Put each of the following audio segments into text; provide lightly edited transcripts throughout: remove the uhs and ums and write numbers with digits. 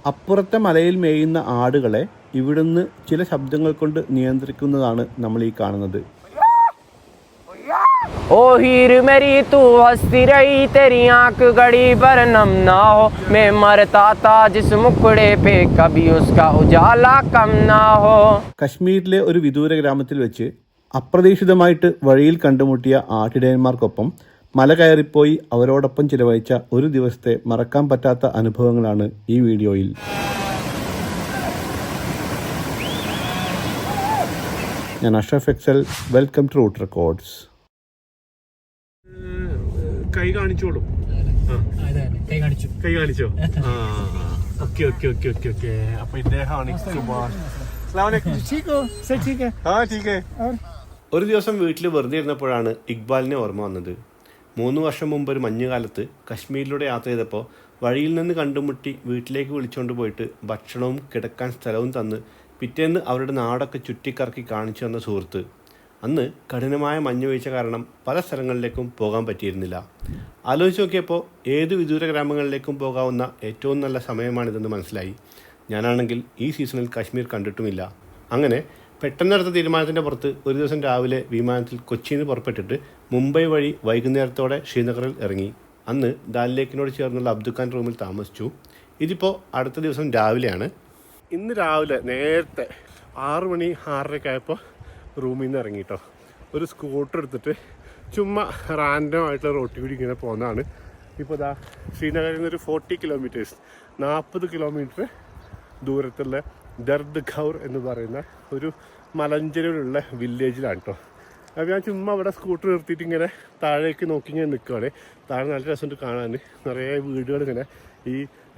അപ്പുറത്തെ മലയിൽ മേയുന്ന ആടുകളെ ഇവിടുന്ന് ചില ശബ്ദങ്ങൾ കൊണ്ട് നിയന്ത്രിക്കുന്നതാണ് നമ്മൾ ഈ കാണുന്നത്. ओ हीर मेरी तू हंसती रही तेरी आंख गड़ी पर नम ना हो मैं मरता था जिस मुखड़े पे कभी उसका उजाला कम ना हो. കശ്മീരിലെ ഒരു വിദൂര ഗ്രാമത്തിൽ വെച്ച് അപ്രതീക്ഷിതമായിട്ട് വഴിയിൽ കണ്ടുമുട്ടിയ ആട്ടിടയന്മാർക്കൊപ്പം മല കയറിപ്പോയി അവരോടൊപ്പം ചിലവഴിച്ച ഒരു ദിവസത്തെ മറക്കാൻ പറ്റാത്ത അനുഭവങ്ങളാണ് ഈ വീഡിയോയിൽ. ഞാൻ Ashraf Excel. Welcome to root records. കൈ കാണിച്ചോളൂ. കൈ കാണിച്ചോ? Okay okay okay okay okay. അപ്പൊ ഇദ്ദേഹമാണ് സുഭാഷ്. ഒരു ദിവസം വീട്ടിൽ വെറുതെ ഇരുന്നപ്പോഴാണ് ഇക്ബാലിനെ ഓർമ്മ വന്നത്. 3 വർഷം മുമ്പ് ഒരു മഞ്ഞുകാലത്ത് കശ്മീരിലൂടെ യാത്ര ചെയ്തപ്പോൾ വഴിയിൽ നിന്ന് കണ്ടുമുട്ടി വീട്ടിലേക്ക് വിളിച്ചുകൊണ്ട് പോയിട്ട് ഭക്ഷണവും കിടക്കാൻ സ്ഥലവും തന്ന് പിറ്റേന്ന് അവരുടെ നാടൊക്കെ ചുറ്റിക്കറക്കി കാണിച്ചു തന്ന സുഹൃത്ത്. അന്ന് കഠിനമായ മഞ്ഞുവീഴ്ച കാരണം പല സ്ഥലങ്ങളിലേക്കും പോകാൻ പറ്റിയിരുന്നില്ല. ആലോചിച്ച് നോക്കിയപ്പോൾ ഏത് വിദൂര ഗ്രാമങ്ങളിലേക്കും പോകാവുന്ന ഏറ്റവും നല്ല സമയമാണിതെന്ന് മനസ്സിലായി. ഞാനാണെങ്കിൽ ഈ സീസണിൽ കാശ്മീർ കണ്ടിട്ടുമില്ല. അങ്ങനെ പെട്ടെന്നെടുത്ത തീരുമാനത്തിൻ്റെ പുറത്ത് ഒരു ദിവസം രാവിലെ വിമാനത്തിൽ കൊച്ചിയിൽ നിന്ന് പുറപ്പെട്ടിട്ട് മുംബൈ വഴി വൈകുന്നേരത്തോടെ ശ്രീനഗറിൽ ഇറങ്ങി. അന്ന് ദാൽ ലേക്കിനോട് ചേർന്നുള്ള അബ്ദുഖാൻ റൂമിൽ താമസിച്ചു. ഇതിപ്പോൾ അടുത്ത ദിവസം രാവിലെയാണ്. ഇന്ന് രാവിലെ നേരത്തെ 6 മണി 6:30 ആയപ്പോൾ റൂമിൽ നിന്ന് ഇറങ്ങിയിട്ടോ. ഒരു സ്കൂട്ടർ എടുത്തിട്ട് ചുമ്മാ റാൻഡം ആയിട്ടുള്ള റോട്ടിൽ കൂടി ഇങ്ങനെ പോകുന്നതാണ്. ഇപ്പോൾ ഇതാ ശ്രീനഗറിൽ നിന്നൊരു 40 കിലോമീറ്റേഴ്സ് 40 കിലോമീറ്റർ ദൂരത്തുള്ള ദർദ് ഖൗർ എന്ന് പറയുന്ന ഒരു മലഞ്ചെരുവിലുള്ള വില്ലേജിലാണ് കേട്ടോ. അപ്പോൾ ഞാൻ ചുമ്മാ അവിടെ സ്കൂട്ടർ നിർത്തിയിട്ട് ഇങ്ങനെ താഴേക്ക് നോക്കി ഇങ്ങനെ നിൽക്കുകയാണ്. താഴെ നല്ല രസമുണ്ട് കാണാൻ. നിറയെ വീടുകൾ ഇങ്ങനെ ഈ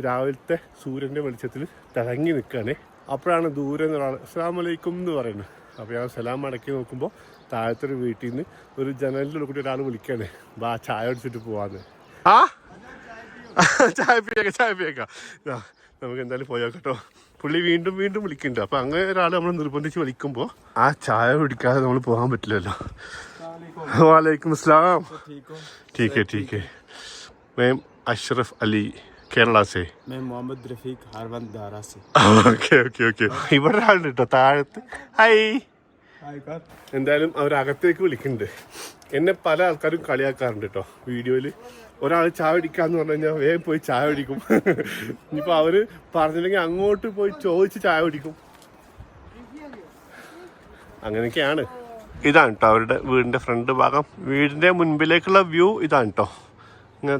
രാവിലത്തെ സൂര്യൻ്റെ വെളിച്ചത്തിൽ തിളങ്ങി നിൽക്കുകയാണ്. അപ്പോഴാണ് ദൂരെ നിന്നൊരാൾ അസ്സലാമു അലൈക്കും എന്ന് പറയുന്നത്. അപ്പോൾ ഞാൻ സലാം മടക്കി നോക്കുമ്പോൾ താഴത്തെ ഒരു വീട്ടിൽ നിന്ന് ഒരു ജനലിൻ്റെ കൂടി ഒരാൾ വിളിക്കുകയാണ്, വാ ചായ അടിച്ചിട്ട് പോവാന്ന്. ചായ പിയേക്കാം നമുക്ക് എന്തായാലും പോയാൽ കേട്ടോ. പുള്ളി വീണ്ടും വീണ്ടും വിളിക്കുന്നുണ്ട്. അപ്പോൾ അങ്ങനെ ഒരാൾ നമ്മൾ നിർബന്ധിച്ച് വിളിക്കുമ്പോൾ ആ ചായ കുടിക്കാതെ നമ്മൾ പോകാൻ പറ്റില്ലല്ലോ. വാലൈക്കും അസ്സലാം. ठीक है. मैं अशरफ अली കേരള സേ. मैं मोहम्मद रफीक हारवन दारा से. ഓക്കെ. ഇവിടെ ഒരാളുണ്ട് കേട്ടോ താഴത്ത്. ഹായ്. എന്തായാലും അവരകത്തേക്ക് വിളിക്കുന്നുണ്ട്. എന്നെ പല ആൾക്കാരും കളിയാക്കാറുണ്ട് കേട്ടോ വീഡിയോയിൽ. ഒരാൾ ചായ പിടിക്കാന്ന് പറഞ്ഞു കഴിഞ്ഞാൽ വേഗം പോയി ചായ പിടിക്കും. ഇനിയിപ്പോൾ അവർ പറഞ്ഞില്ലെങ്കിൽ അങ്ങോട്ട് പോയി ചോദിച്ച് ചായ പിടിക്കും. അങ്ങനെയൊക്കെയാണ്. ഇതാണ് കേട്ടോ അവരുടെ വീടിൻ്റെ ഫ്രണ്ട് ഭാഗം. വീടിൻ്റെ മുൻപിലേക്കുള്ള വ്യൂ ഇതാണ് കേട്ടോ. ഇങ്ങനെ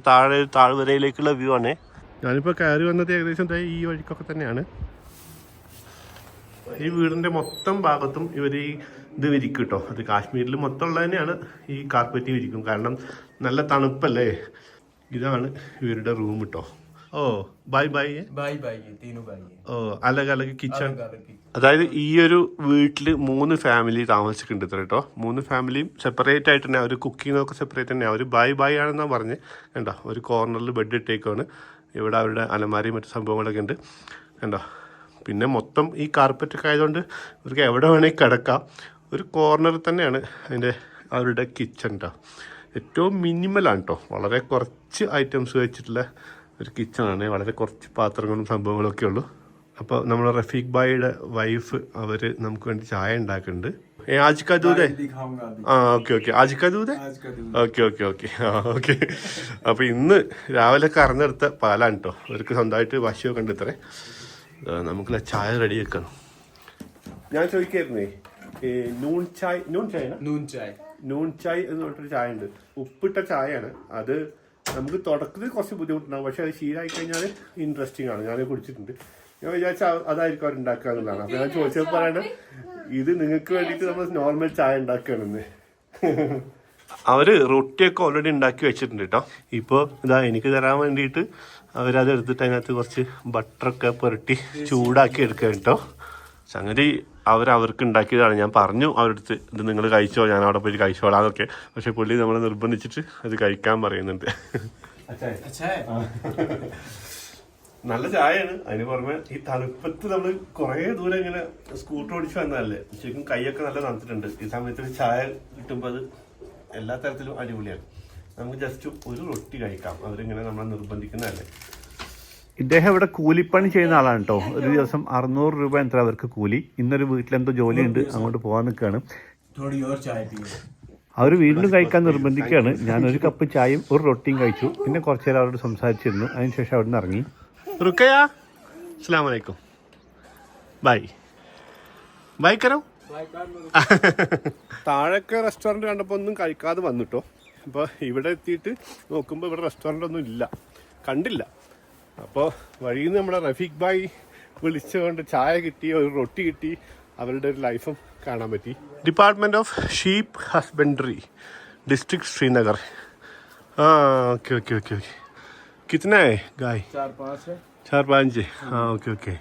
താഴ്വരയിലേക്കുള്ള വ്യൂ ആണ്. ഞാനിപ്പോൾ കയറി വന്നത് ഏകദേശം ഈ വഴിക്കൊക്കെ തന്നെയാണ്. ഈ വീടിൻ്റെ മൊത്തം ഭാഗത്തും ഇവർ ഈ ഇത് വിരിക്കും കേട്ടോ. അത് കാശ്മീരിൽ മൊത്തം ഉള്ളത് തന്നെയാണ്. ഈ കാർപ്പറ്റ് വിരിക്കും, കാരണം നല്ല തണുപ്പല്ലേ. ഇതാണ് ഇവരുടെ റൂം കേട്ടോ. ഓ ബൈ ഓ അലഗ് അലഗ് കിച്ചൺ. അതായത് ഈ ഒരു വീട്ടിൽ 3 ഫാമിലി താമസിക്കുന്നുണ്ട് ഇത്ര കേട്ടോ. 3 ഫാമിലിയും സെപ്പറേറ്റ് ആയിട്ട് തന്നെ. അവർ കുക്കിങ്ങൊക്കെ സെപ്പറേറ്റ് തന്നെ. അവർ ബൈ ആണെന്നാണ് പറഞ്ഞ് കണ്ടോ. ഒരു കോർണറിൽ ബെഡ് ഇട്ടേക്കാണ്. ഇവിടെ അവരുടെ അലമാരയും മറ്റു സംഭവങ്ങളൊക്കെ ഉണ്ട് കണ്ടോ. പിന്നെ മൊത്തം ഈ കാർപ്പറ്റൊക്കെ ആയതുകൊണ്ട് ഇവർക്ക് എവിടെ വേണമെങ്കിൽ കിടക്കാം. ഒരു കോർണറിൽ തന്നെയാണ് അവരുടെ കിച്ചൺ കേട്ടോ. ഏറ്റവും മിനിമലാണ് കേട്ടോ. വളരെ കുറച്ച് ഐറ്റംസ് വെച്ചിട്ടുള്ള ഒരു കിച്ചണാണ്. വളരെ കുറച്ച് പാത്രങ്ങളും സംഭവങ്ങളൊക്കെ ഉള്ളൂ. അപ്പോൾ നമ്മൾ റഫീഖ് ഭായിയുടെ വൈഫ് അവർ നമുക്ക് വേണ്ടി ചായ ഉണ്ടാക്കുന്നുണ്ട്. आज का दूध है? ഓക്കെ आज का दूध है? ഓക്കെ. അപ്പോൾ ഇന്ന് രാവിലെ കറന്നെടുത്ത പാലാണ് കേട്ടോ. അവർക്ക് സ്വന്തമായിട്ട് വശമൊക്കെ ഉണ്ട് ഇത്രേ. നമുക്കുള്ള ചായ റെഡി വെക്കണം. ഞാൻ ചോദിക്കായിരുന്നേ, നൂൺ ചായ് എന്ന് പറഞ്ഞിട്ടൊരു ചായ ഉണ്ട്. ഉപ്പിട്ട ചായയാണ് അത്. നമുക്ക് തുടക്കത്തിൽ കുറച്ച് ബുദ്ധിമുട്ടുണ്ടാകും, പക്ഷെ അത് ശീലമായി കഴിഞ്ഞാൽ ഇൻട്രസ്റ്റിംഗ് ആണ്. ഞാൻ കുടിച്ചിട്ടുണ്ട്. ഞാൻ വിചാരിച്ച അതായിരിക്കും അവർ ഉണ്ടാക്കുക എന്നുള്ളതാണ്. അപ്പോൾ ഞാൻ ചോദിച്ചപ്പോൾ പറയണത് ഇത് നിങ്ങൾക്ക് വേണ്ടിയിട്ട് നമ്മൾ നോർമൽ ചായ ഉണ്ടാക്കുകയാണെന്ന്. അവര് റൊട്ടിയൊക്കെ ഓൾറെഡി ഉണ്ടാക്കി വെച്ചിട്ടുണ്ട് കേട്ടോ. ഇപ്പോൾ ഇതാ എനിക്ക് തരാൻ വേണ്ടിയിട്ട് അവരത് എടുത്തിട്ട് അതിനകത്ത് കുറച്ച് ബട്ടറൊക്കെ പുരട്ടി ചൂടാക്കി എടുക്കുക കേട്ടോ. സംഗതി അവർക്ക് ഉണ്ടാക്കിയതാണ്. ഞാൻ പറഞ്ഞു അവരടുത്ത് ഇത് നിങ്ങൾ കഴിച്ചോ, ഞാൻ അവിടെ പോയി കഴിച്ചോളാന്നൊക്കെ. പക്ഷെ പുള്ളി നമ്മളെ നിർബന്ധിച്ചിട്ട് അത് കഴിക്കാൻ പറയുന്നുണ്ട്. നല്ല ചായയാണ്. അതിന് പുറമെ ഈ തണുപ്പത്ത് നമ്മൾ കുറേ ദൂരം ഇങ്ങനെ സ്കൂട്ടർ ഓടിച്ച് വന്നതല്ലേ, ശരിക്കും കൈയൊക്കെ നല്ല തണുത്തിട്ടുണ്ട്. ഈ സമയത്ത് ചായ കിട്ടുമ്പോൾ അത് എല്ലാ തരത്തിലും അടിപൊളിയാണ്. നമുക്ക് ജസ്റ്റ് ഒരു റൊട്ടി കഴിക്കാം. അവരിങ്ങനെ നമ്മളെ നിർബന്ധിക്കുന്നതല്ലേ. ഇദ്ദേഹം ഇവിടെ കൂലിപ്പണി ചെയ്യുന്ന ആളാണ് കേട്ടോ. ഒരു ദിവസം 600 രൂപ എത്ര അവർക്ക് കൂലി. ഇന്നൊരു വീട്ടിലെന്തോ ജോലിയുണ്ട്, അങ്ങോട്ട് പോകാൻ നിൽക്കുകയാണ്. അവർ വീണ്ടും കഴിക്കാൻ നിർബന്ധിക്കുകയാണ്. ഞാനൊരു കപ്പ് ചായയും ഒരു റൊട്ടിയും കഴിച്ചു. പിന്നെ കുറച്ചു നേരം അവരോട് സംസാരിച്ചിരുന്നു. അതിനുശേഷം അവിടെ നിന്ന് ഇറങ്ങി. റുക്കയ അസ്സലാമു അലൈക്കും. ബൈ ബൈ കരോ. താഴൊക്കെ റെസ്റ്റോറൻറ്റ് കണ്ടപ്പോൾ ഒന്നും കഴിക്കാതെ വന്നിട്ടോ. അപ്പോൾ ഇവിടെ എത്തിയിട്ട് നോക്കുമ്പോൾ ഇവിടെ റെസ്റ്റോറൻ്റ് ഒന്നും ഇല്ല, കണ്ടില്ല. അപ്പോൾ വഴിയിൽ നിന്ന് നമ്മുടെ റഫീഖ് ഭായ് വിളിച്ചുകൊണ്ട് ചായ കിട്ടി, ഒരു റൊട്ടി കിട്ടി, അവരുടെ ഒരു ലൈഫും കാണാൻ പറ്റി. Department of sheep husbandry, district Srinagar. ആ ഓക്കെ ഓക്കെ ഓക്കെ ഓക്കെ. कितना है गाय? 4-5 है. हाँ ओके ओके.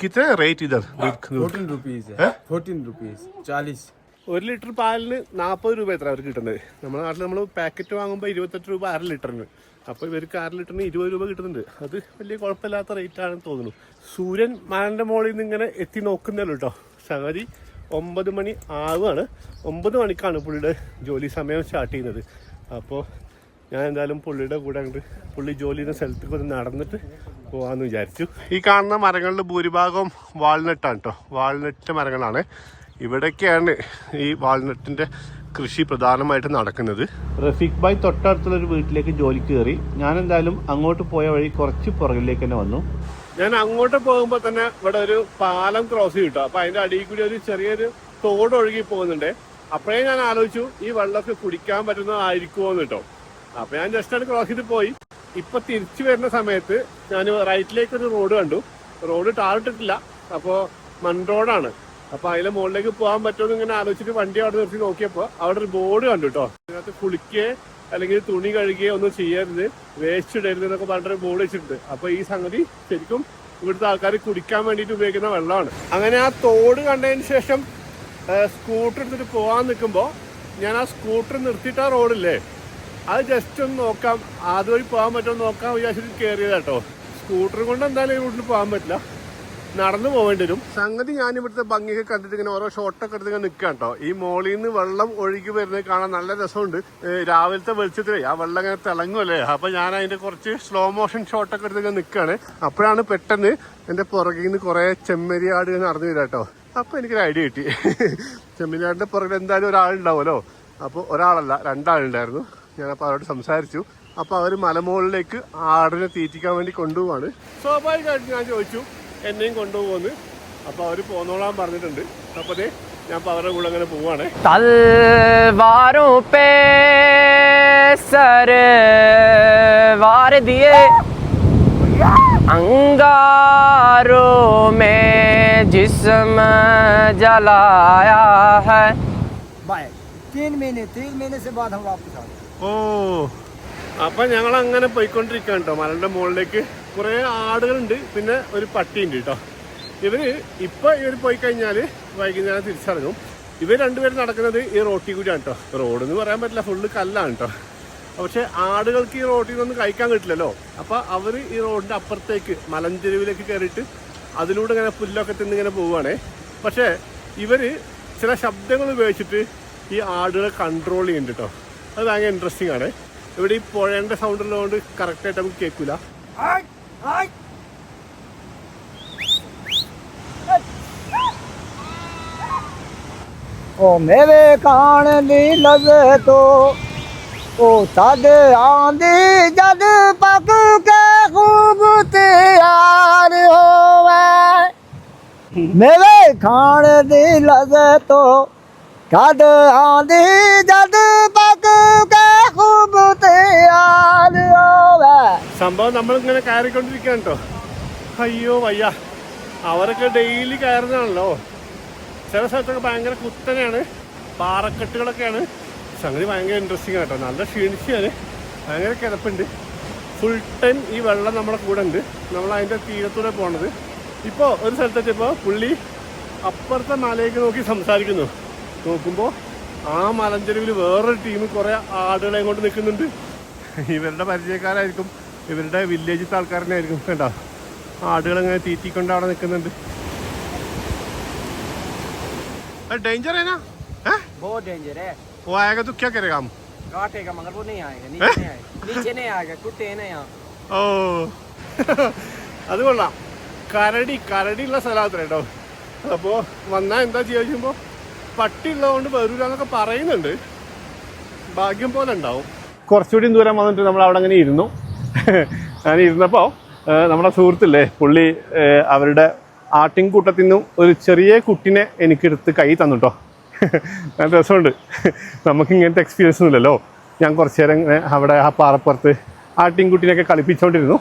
कितना रेट इधर? 14 रुपीज़ है. 14 रुपीज़ 40. 1 ലിറ്റർ പാലിന് 40 രൂപ എത്ര അവർക്ക് കിട്ടുന്നത്. നമ്മുടെ നാട്ടിൽ നമ്മൾ പാക്കറ്റ് വാങ്ങുമ്പോൾ 28 രൂപ 1/2 ലിറ്ററിന്. അപ്പോൾ ഇവർക്ക് 1/2 ലിറ്ററിന് 20 രൂപ കിട്ടുന്നുണ്ട്. അത് വലിയ കുഴപ്പമില്ലാത്ത റേറ്റ് ആണെന്ന് തോന്നുന്നു. സൂര്യൻ മലൻ്റെ മുകളിൽ നിന്ന് ഇങ്ങനെ എത്തി നോക്കുന്നല്ലോ കേട്ടോ. സംഗതി 9 മണി ആവുകയാണ്. 9 മണിക്കാണ് പുള്ളിയുടെ ജോലി സമയം സ്റ്റാർട്ട് ചെയ്യുന്നത്. അപ്പോൾ ഞാൻ എന്തായാലും പുള്ളിയുടെ കൂടെ കണ്ട് പുള്ളി ജോലി ചെയ്യുന്ന സ്ഥലത്തേക്ക് ഒന്ന് നടന്നിട്ട് പോകാമെന്ന് വിചാരിച്ചു. ഈ കാണുന്ന മരങ്ങളുടെ ഭൂരിഭാഗവും വാൾനട്ടാണ് കേട്ടോ. വാൾനട്ട് മരങ്ങളാണ്. ഇവിടേക്കാണ് ഈ വാൾനട്ടിൻ്റെ കൃഷി പ്രധാനമായിട്ട് നടക്കുന്നത്. റഫീഖ് ഭായ് തൊട്ടടുത്തുള്ളൊരു വീട്ടിലേക്ക് ജോലിക്ക് കയറി. ഞാൻ എന്തായാലും അങ്ങോട്ട് പോയ വഴി കുറച്ച് പുറകിലേക്ക് തന്നെ വന്നു. ഞാൻ അങ്ങോട്ട് പോകുമ്പോൾ തന്നെ ഇവിടെ ഒരു പാലം ക്രോസ് ചെയ്തിട്ടോ. അപ്പോൾ അതിൻ്റെ അടിയിൽ കൂടി ഒരു ചെറിയൊരു തോട് ഒഴുകി പോകുന്നുണ്ട്. അപ്പോഴേ ഞാൻ ആലോചിച്ചു ഈ വെള്ളമൊക്കെ കുടിക്കാൻ പറ്റുന്നതായിരിക്കുമോ എന്ന് കേട്ടോ. അപ്പോൾ ഞാൻ ജസ്റ്റ് അത് ക്രോസ് ചെയ്ത് പോയി. ഇപ്പൊ തിരിച്ചു വരുന്ന സമയത്ത് ഞാൻ റൈറ്റിലേക്ക് ഒരു റോഡ് കണ്ടു. റോഡ് ടാറിട്ടിട്ടില്ല, അപ്പോൾ മൺ റോഡാണ്. അപ്പൊ അതിലെ മുകളിലേക്ക് പോകാൻ പറ്റുമെന്ന് ഇങ്ങനെ ആലോചിച്ചിട്ട് വണ്ടി അവിടെ നിർത്തി നോക്കിയപ്പോൾ അവിടെ ഒരു ബോർഡ് കണ്ടു കേട്ടോ. അതിനകത്ത് കുളിക്കുകയോ അല്ലെങ്കിൽ തുണി കഴുകുകയോ ഒന്നും ചെയ്യരുത്, വേസ്റ്റ് ഇടരുത് എന്നൊക്കെ പറഞ്ഞിട്ട് ബോർഡ് വെച്ചിട്ടുണ്ട്. അപ്പൊ ഈ സംഗതി ശരിക്കും ഇവിടുത്തെ ആൾക്കാർ കുടിക്കാൻ വേണ്ടിയിട്ട് ഉപയോഗിക്കുന്ന വെള്ളമാണ്. അങ്ങനെ ആ തോട് കണ്ടതിന് ശേഷം സ്കൂട്ടർ എടുത്തിട്ട് പോകാൻ നിൽക്കുമ്പോൾ ഞാൻ ആ സ്കൂട്ടർ നിർത്തിയിട്ട് ആ റോഡില്ലേ അത് ജസ്റ്റ് ഒന്ന് നോക്കാം, അതുവഴി പോകാൻ പറ്റുമോ നോക്കാൻ വിചാരിച്ചിട്ട് കയറിയത് കേട്ടോ. സ്കൂട്ടർ കൊണ്ട് എന്തായാലും ഇവിടുന്ന് പോകാൻ പറ്റില്ല, നടന്നു പോകേണ്ടി വരും. സംഗതി ഞാൻ ഇവിടുത്തെ ഭംഗിയൊക്കെ കണ്ടിട്ട് ഇങ്ങനെ ഓരോ ഷോട്ടൊക്കെ എടുത്ത് ഇങ്ങനെ നിൽക്കാം കേട്ടോ. ഈ മോളിൽ നിന്ന് വെള്ളം ഒഴുകി വരുന്നത് കാണാൻ നല്ല രസമുണ്ട്. രാവിലത്തെ വെളിച്ചത്തിലേ ആ വെള്ളം ഇങ്ങനെ തിളങ്ങുമല്ലേ. അപ്പൊ ഞാൻ അതിന്റെ കുറച്ച് സ്ലോ മോഷൻ ഷോട്ടൊക്കെ എടുത്ത് ഇങ്ങനെ നിൽക്കുകയാണ്. അപ്പോഴാണ് പെട്ടെന്ന് എന്റെ പുറകിൽ നിന്ന് കുറെ ചെമ്മരിയാട് നടന്നു വരാം കേട്ടോ. അപ്പൊ എനിക്കൊരു ഐഡിയ കിട്ടി. ചെമ്മരിയാടിന്റെ പുറകിൽ എന്തായാലും ഒരാളുണ്ടാവുമല്ലോ. അപ്പോൾ ഒരാളല്ല 2 ആളുണ്ടായിരുന്നു. ഞാനപ്പോൾ അവരോട് സംസാരിച്ചു. അപ്പോൾ അവർ മലമുകളിലേക്ക് ആടിനെ തീറ്റിക്കാൻ വേണ്ടി കൊണ്ടുപോവാണ്. സ്വാഭാവികമായിട്ട് ഞാൻ ചോദിച്ചു എന്നെയും കൊണ്ടുപോകുന്നു. അപ്പോൾ അവർ പോന്നോളാൻ പറഞ്ഞിട്ടുണ്ട്. അപ്പോൾ അതെ ഞാൻ അപ്പോൾ അവരുടെ കൂടെ അങ്ങനെ പോവാണ്. तलवारों पे सरवार दिए, अंगारों में जिस्म जलाया है. 3 महीने से बाद हम वापस आ गए. ഓ അപ്പം ഞങ്ങൾ അങ്ങനെ പോയിക്കൊണ്ടിരിക്കുകയാണ് കേട്ടോ. മലയുടെ മുകളിലേക്ക് കുറേ ആടുകളുണ്ട്, പിന്നെ ഒരു പട്ടിയുണ്ട് കേട്ടോ. ഇവർ പോയി കഴിഞ്ഞാൽ വൈകുന്നേരം തിരിച്ചിറങ്ങും. ഇവർ രണ്ടുപേരും നടക്കുന്നത് ഈ റോട്ടിൽ കൂടിയാണ് കേട്ടോ. റോഡെന്ന് പറയാൻ പറ്റില്ല, ഫുള്ള് കല്ലാണ് കേട്ടോ. പക്ഷെ ആടുകൾക്ക് ഈ റോട്ടിൽ നിന്നൊന്നും കഴിക്കാൻ കിട്ടില്ലല്ലോ. അപ്പോൾ അവർ ഈ റോഡിൻ്റെ അപ്പുറത്തേക്ക് മലഞ്ചെരുവിലേക്ക് കയറിയിട്ട് അതിലൂടെ ഇങ്ങനെ പുല്ലൊക്കെ തിന്നിങ്ങനെ പോവുകയാണേ. പക്ഷേ ഇവർ ചില ശബ്ദങ്ങൾ ഉപയോഗിച്ചിട്ട് ഈ ആടുകളെ കൺട്രോൾ ചെയ്യുന്നുണ്ട് കേട്ടോ. അത് ഭയങ്കര ഇൻട്രസ്റ്റിംഗ് ആണ്. ഇവിടെ ഈ പുഴേൻ്റെ സൗണ്ട് ഉള്ളതുകൊണ്ട് കറക്റ്റായിട്ട് നമുക്ക് കേൾക്കില്ല. ओ मेरे कान दी लगे तो ओ साद आंदी जद पक के खूब तैयार होवे. मेरे खान दी लगे तो कद आंदी जद पक के खूब तैयार होवे. സംഭവം നമ്മളിങ്ങനെ കയറിക്കൊണ്ടിരിക്കുകയാണ് കേട്ടോ. അയ്യോ വയ്യ. അവരൊക്കെ ഡെയിലി കയറുന്നതാണല്ലോ. ചില സ്ഥലത്തൊക്കെ ഭയങ്കര കുത്തനെയാണ്, പാറക്കെട്ടുകളൊക്കെയാണ്. സംഗതി ഭയങ്കര ഇൻട്രസ്റ്റിംഗ് കേട്ടോ. നല്ല ക്ഷീണിച്ചാണ്, ഭയങ്കര കിടപ്പുണ്ട്. ഫുൾ ടൈം ഈ വെള്ളം നമ്മുടെ കൂടെ ഉണ്ട്. നമ്മൾ അതിൻ്റെ തീരത്തൂടെ പോണത്. ഇപ്പോൾ ഒരു സ്ഥലത്തെത്തിയപ്പോൾ പുള്ളി അപ്പുറത്തെ മലയ്ക്ക് നോക്കി സംസാരിക്കുന്നു. നോക്കുമ്പോൾ ആ മലഞ്ചെരുവിൽ വേറൊരു ടീം കുറേ ആടുകളെ കൊണ്ട് നിൽക്കുന്നുണ്ട്. ഇവരുടെ പരിചയക്കാരായിരിക്കും, ഇവരുടെ വില്ലേജിലത്തെ ആൾക്കാരനെ ആയിരിക്കും. കേട്ടോ, ആടുകളെങ്ങനെ തീറ്റിക്കൊണ്ട് അവിടെ നിൽക്കുന്നുണ്ട്. डेंजर है ना? बहुत डेंजर है. वो आएगा तो क्या करेगा हम? काटेगा मगर वो नहीं आएगा, नीचे नहीं आएगा, नीचे नहीं आएगा, कुत्ते हैं ना यहाँ. ओ അത് കൊള്ളാം. കരടിയുള്ള സ്ഥലമാത്ര കേട്ടോ. അപ്പോൾ വന്നാൽ എന്താ ചോദിക്കുമ്പോൾ പട്ടി ഉള്ളതുകൊണ്ട് വരൂലെന്നൊക്കെ പറയുന്നുണ്ട്. ഭാഗ്യം പോലെ ഉണ്ടാവും. കുറച്ചുകൂടി ദൂരം വന്നിട്ട് നമ്മൾ അവിടെ അങ്ങനെ ഇരുന്നു. ഞാൻ ഇരുന്നപ്പോൾ നമ്മുടെ സുഹൃത്തില്ലേ, പുള്ളി അവരുടെ ആട്ടിൻകൂട്ടത്തിൽ നിന്നും ഒരു ചെറിയ കുട്ടിനെ എനിക്കെടുത്ത് കൈ തന്നു കേട്ടോ. നല്ല രസമുണ്ട്. നമുക്ക് ഇങ്ങനത്തെ എക്സ്പീരിയൻസ് ഒന്നുമില്ലല്ലോ. ഞാൻ കുറച്ച് നേരം ഇങ്ങനെ അവിടെ ആ പാറപ്പുറത്ത് ആട്ടിൻകുട്ടിനെയൊക്കെ കളിപ്പിച്ചുകൊണ്ടിരുന്നു.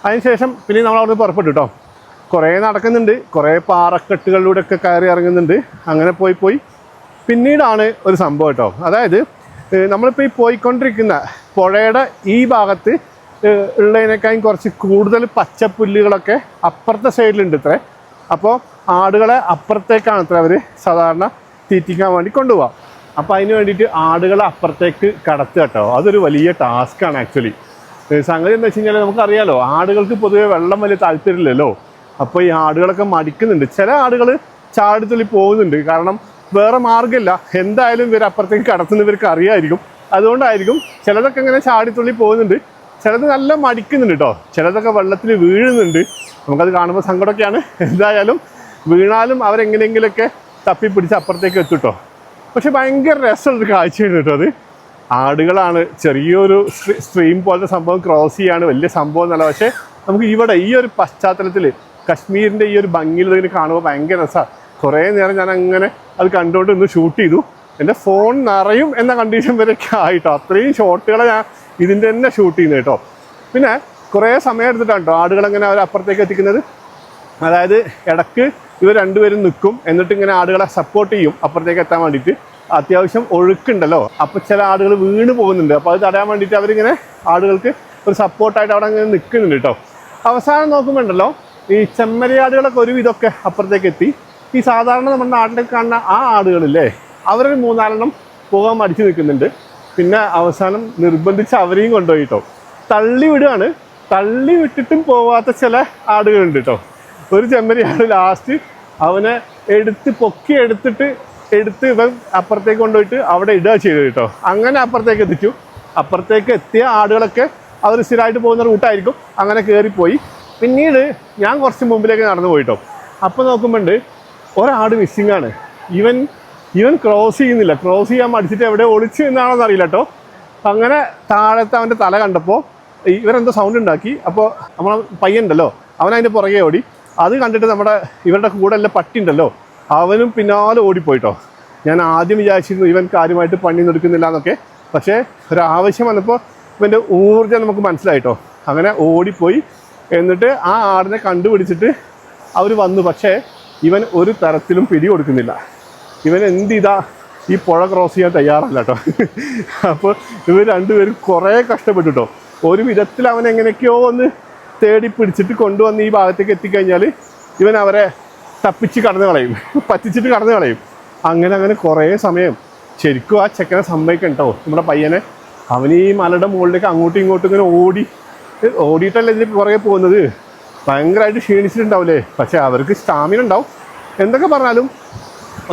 അതിനുശേഷം പിന്നെ നമ്മൾ അവിടെ നിന്ന് പുറപ്പെട്ടു കേട്ടോ. കുറേ നടക്കുന്നുണ്ട്, കുറേ പാറക്കെട്ടുകളിലൂടെയൊക്കെ കയറി ഇറങ്ങുന്നുണ്ട്. അങ്ങനെ പോയി പിന്നീടാണ് ഒരു സംഭവം കേട്ടോ. അതായത് നമ്മളിപ്പോൾ ഈ പോയിക്കൊണ്ടിരിക്കുന്ന പുഴയുടെ ഈ ഭാഗത്ത് ഉള്ളതിനേക്കാളും കുറച്ച് കൂടുതൽ പച്ചപ്പുല്ലുകളൊക്കെ അപ്പുറത്തെ സൈഡിലുണ്ട് ഇത്രേ. അപ്പോൾ ആടുകളെ അപ്പുറത്തേക്കാണ് ഇത്ര അവർ സാധാരണ തീറ്റിക്കാൻ വേണ്ടി കൊണ്ടുപോകാം. അപ്പോൾ അതിന് വേണ്ടിയിട്ട് ആടുകളെ അപ്പുറത്തേക്ക് കടത്തുക കേട്ടോ. അതൊരു വലിയ ടാസ്ക്കാണ് ആക്ച്വലി. സംഗതി എന്താ വെച്ച് കഴിഞ്ഞാൽ നമുക്കറിയാലോ, ആടുകൾക്ക് പൊതുവെ വെള്ളം വലിയ താല്പര്യമില്ലല്ലോ. അപ്പോൾ ഈ ആടുകളൊക്കെ മടിക്കുന്നുണ്ട്. ചില ആടുകൾ ചാടിത്തുള്ളി പോകുന്നുണ്ട്. കാരണം വേറെ മാർഗ്ഗമില്ല, എന്തായാലും ഇവർ അപ്പുറത്തേക്ക് കടത്തുന്നവർക്ക് അറിയായിരിക്കും. അതുകൊണ്ടായിരിക്കും ചിലതൊക്കെ ഇങ്ങനെ ചാടിത്തുള്ളി പോകുന്നുണ്ട്. ചിലത് നല്ല മടിക്കുന്നുണ്ട് കേട്ടോ. ചിലതൊക്കെ വെള്ളത്തിൽ വീഴുന്നുണ്ട്. നമുക്കത് കാണുമ്പോൾ സങ്കടമൊക്കെയാണ്. എന്തായാലും വീണാലും അവരെങ്ങനെയെങ്കിലുമൊക്കെ തപ്പിപ്പിടിച്ച് അപ്പുറത്തേക്ക് എത്തും കേട്ടോ. പക്ഷെ ഭയങ്കര രസമുള്ളൊരു കാഴ്ചയാണ് കേട്ടോ അത്. ആടുകളാണ്, ചെറിയൊരു സ്ട്രീം പോലത്തെ സംഭവം ക്രോസ് ചെയ്യാണ്, വലിയ സംഭവം എന്നല്ല. പക്ഷേ നമുക്ക് ഇവിടെ ഈ ഒരു പശ്ചാത്തലത്തിൽ കശ്മീരിൻ്റെ ഈ ഒരു ഭംഗിയിലുള്ളതിന് കാണുമ്പോൾ ഭയങ്കര രസമാണ്. കുറേ നേരം ഞാൻ അങ്ങനെ അത് കണ്ടുകൊണ്ട് ഒന്ന് ഷൂട്ട് ചെയ്തു. എൻ്റെ ഫോൺ നിറയും എന്ന കണ്ടീഷൻ വരെയൊക്കെ ആയിട്ടോ. അത്രയും ഷോട്ടുകളെ ഞാൻ ഇതിൻ്റെ തന്നെ ഷൂട്ട് ചെയ്യുന്നത് കേട്ടോ. പിന്നെ കുറേ സമയം എടുത്തിട്ടാണ് കേട്ടോ ആടുകളെങ്ങനെ അവർ അപ്പുറത്തേക്ക് എത്തിക്കുന്നത്. അതായത് ഇടയ്ക്ക് ഇവർ രണ്ടുപേരും നിൽക്കും, എന്നിട്ട് ഇങ്ങനെ ആടുകളെ സപ്പോർട്ട് ചെയ്യും അപ്പുറത്തേക്ക് എത്താൻ വേണ്ടിയിട്ട്. അത്യാവശ്യം ഒഴുക്കുണ്ടല്ലോ, അപ്പോൾ ചില ആടുകൾ വീണ് പോകുന്നുണ്ട്. അപ്പോൾ അത് തടയാൻ വേണ്ടിയിട്ട് അവരിങ്ങനെ ആടുകൾക്ക് ഒരു സപ്പോർട്ടായിട്ട് അവിടെ അങ്ങനെ നിൽക്കുന്നുണ്ട് കേട്ടോ. അവസാനം നോക്കുമ്പോണ്ടല്ലോ ഈ ചെമ്മരിയാടുകളൊക്കെ ഒരു വിധമൊക്കെ അപ്പുറത്തേക്ക് എത്തി. ഈ സാധാരണ നമ്മുടെ നാട്ടിലേക്ക് കാണുന്ന ആ ആടുകളില്ലേ, അവരൊരു 3-4 പോകാൻ മടിച്ച് നിൽക്കുന്നുണ്ട്. പിന്നെ അവസാനം നിർബന്ധിച്ച് അവരെയും കൊണ്ടുപോയി കേട്ടോ. തള്ളി വിടുകയാണ്. തള്ളി വിട്ടിട്ടും പോവാത്ത ചില ആടുകളുണ്ട് കേട്ടോ. ഒരു ചെമ്മരിയാട് ലാസ്റ്റ് അവനെ പൊക്കി എടുത്ത് ഇവൻ അപ്പുറത്തേക്ക് കൊണ്ടുപോയിട്ട് അവിടെ ഇടുക ചെയ്തു കേട്ടോ. അങ്ങനെ അപ്പുറത്തേക്ക് എത്തിച്ചു. അപ്പുറത്തേക്ക് എത്തിയ ആടുകളൊക്കെ അവർ സ്ഥിരമായിട്ട് പോകുന്ന റൂട്ടായിരിക്കും. അങ്ങനെ കയറിപ്പോയി. പിന്നീട് ഞാൻ കുറച്ച് മുമ്പിലേക്ക് നടന്നു പോയിട്ടോ. അപ്പോൾ നോക്കുമ്പോണ്ട് ഒരാട് മിസ്സിംഗ് ആണ്. ഇവൻ ക്രോസ് ചെയ്യുന്നില്ല. ക്രോസ് ചെയ്യാൻ മടിച്ചിട്ട് എവിടെ ഒളിച്ചു എന്നാണോന്ന് അറിയില്ല കേട്ടോ. അങ്ങനെ താഴത്തെ അവൻ്റെ തല കണ്ടപ്പോൾ ഇവരെന്തോ സൗണ്ട് ഉണ്ടാക്കി. അപ്പോൾ നമ്മളെ പയ്യനുണ്ടല്ലോ, അവൻ അതിൻ്റെ പുറകെ ഓടി. അത് കണ്ടിട്ട് ഇവരുടെ കൂടെ എല്ലാം പട്ടി ഉണ്ടല്ലോ, അവനും പിന്നാലെ ഓടിപ്പോയിട്ടോ. ഞാൻ ആദ്യം വിചാരിച്ചിരുന്നു ഇവൻ കാര്യമായിട്ട് പണി എടുക്കുന്നില്ല എന്നൊക്കെ. പക്ഷേ ഒരാവശ്യം വന്നപ്പോൾ ഇവൻ്റെ ഊർജ്ജം നമുക്ക് മനസ്സിലായിട്ടോ. അങ്ങനെ ഓടിപ്പോയി. എന്നിട്ട് ആ ആടിനെ കണ്ടുപിടിച്ചിട്ട് അവർ വന്നു. പക്ഷേ ഇവൻ ഒരു തരത്തിലും പിടി കൊടുക്കുന്നില്ല. ഇവൻ ഈ പുഴ ക്രോസ് ചെയ്യാൻ തയ്യാറല്ല കേട്ടോ. അപ്പോൾ ഇവർ രണ്ടുപേരും കുറേ കഷ്ടപ്പെട്ടു കേട്ടോ. ഒരു വിധത്തിൽ അവൻ എങ്ങനെയൊക്കെയോ ഒന്ന് തേടി പിടിച്ചിട്ട് കൊണ്ടുവന്ന് ഈ ഭാഗത്തേക്ക് എത്തിക്കഴിഞ്ഞാൽ ഇവൻ അവരെ തപ്പിച്ച് കടന്നു കളയും, പറ്റിച്ചിട്ട് കടന്നു കളയും. അങ്ങനെ കുറേ സമയം ശരിക്കും ആ ചെക്കനെ സമ്മതിക്കണം കേട്ടോ. നമ്മുടെ പയ്യനെ അവൻ ഈ മലയുടെ മുകളിലേക്ക് അങ്ങോട്ടും ഇങ്ങോട്ടും ഇങ്ങനെ ഓടിയിട്ടല്ലേ ഇതിലേക്ക് പുറകെ പോകുന്നത്. ഭയങ്കരമായിട്ട് ക്ഷീണിച്ചിട്ടുണ്ടാവില്ലേ. പക്ഷേ അവർക്ക് സ്റ്റാമിന ഉണ്ടാവും. എന്തൊക്കെ പറഞ്ഞാലും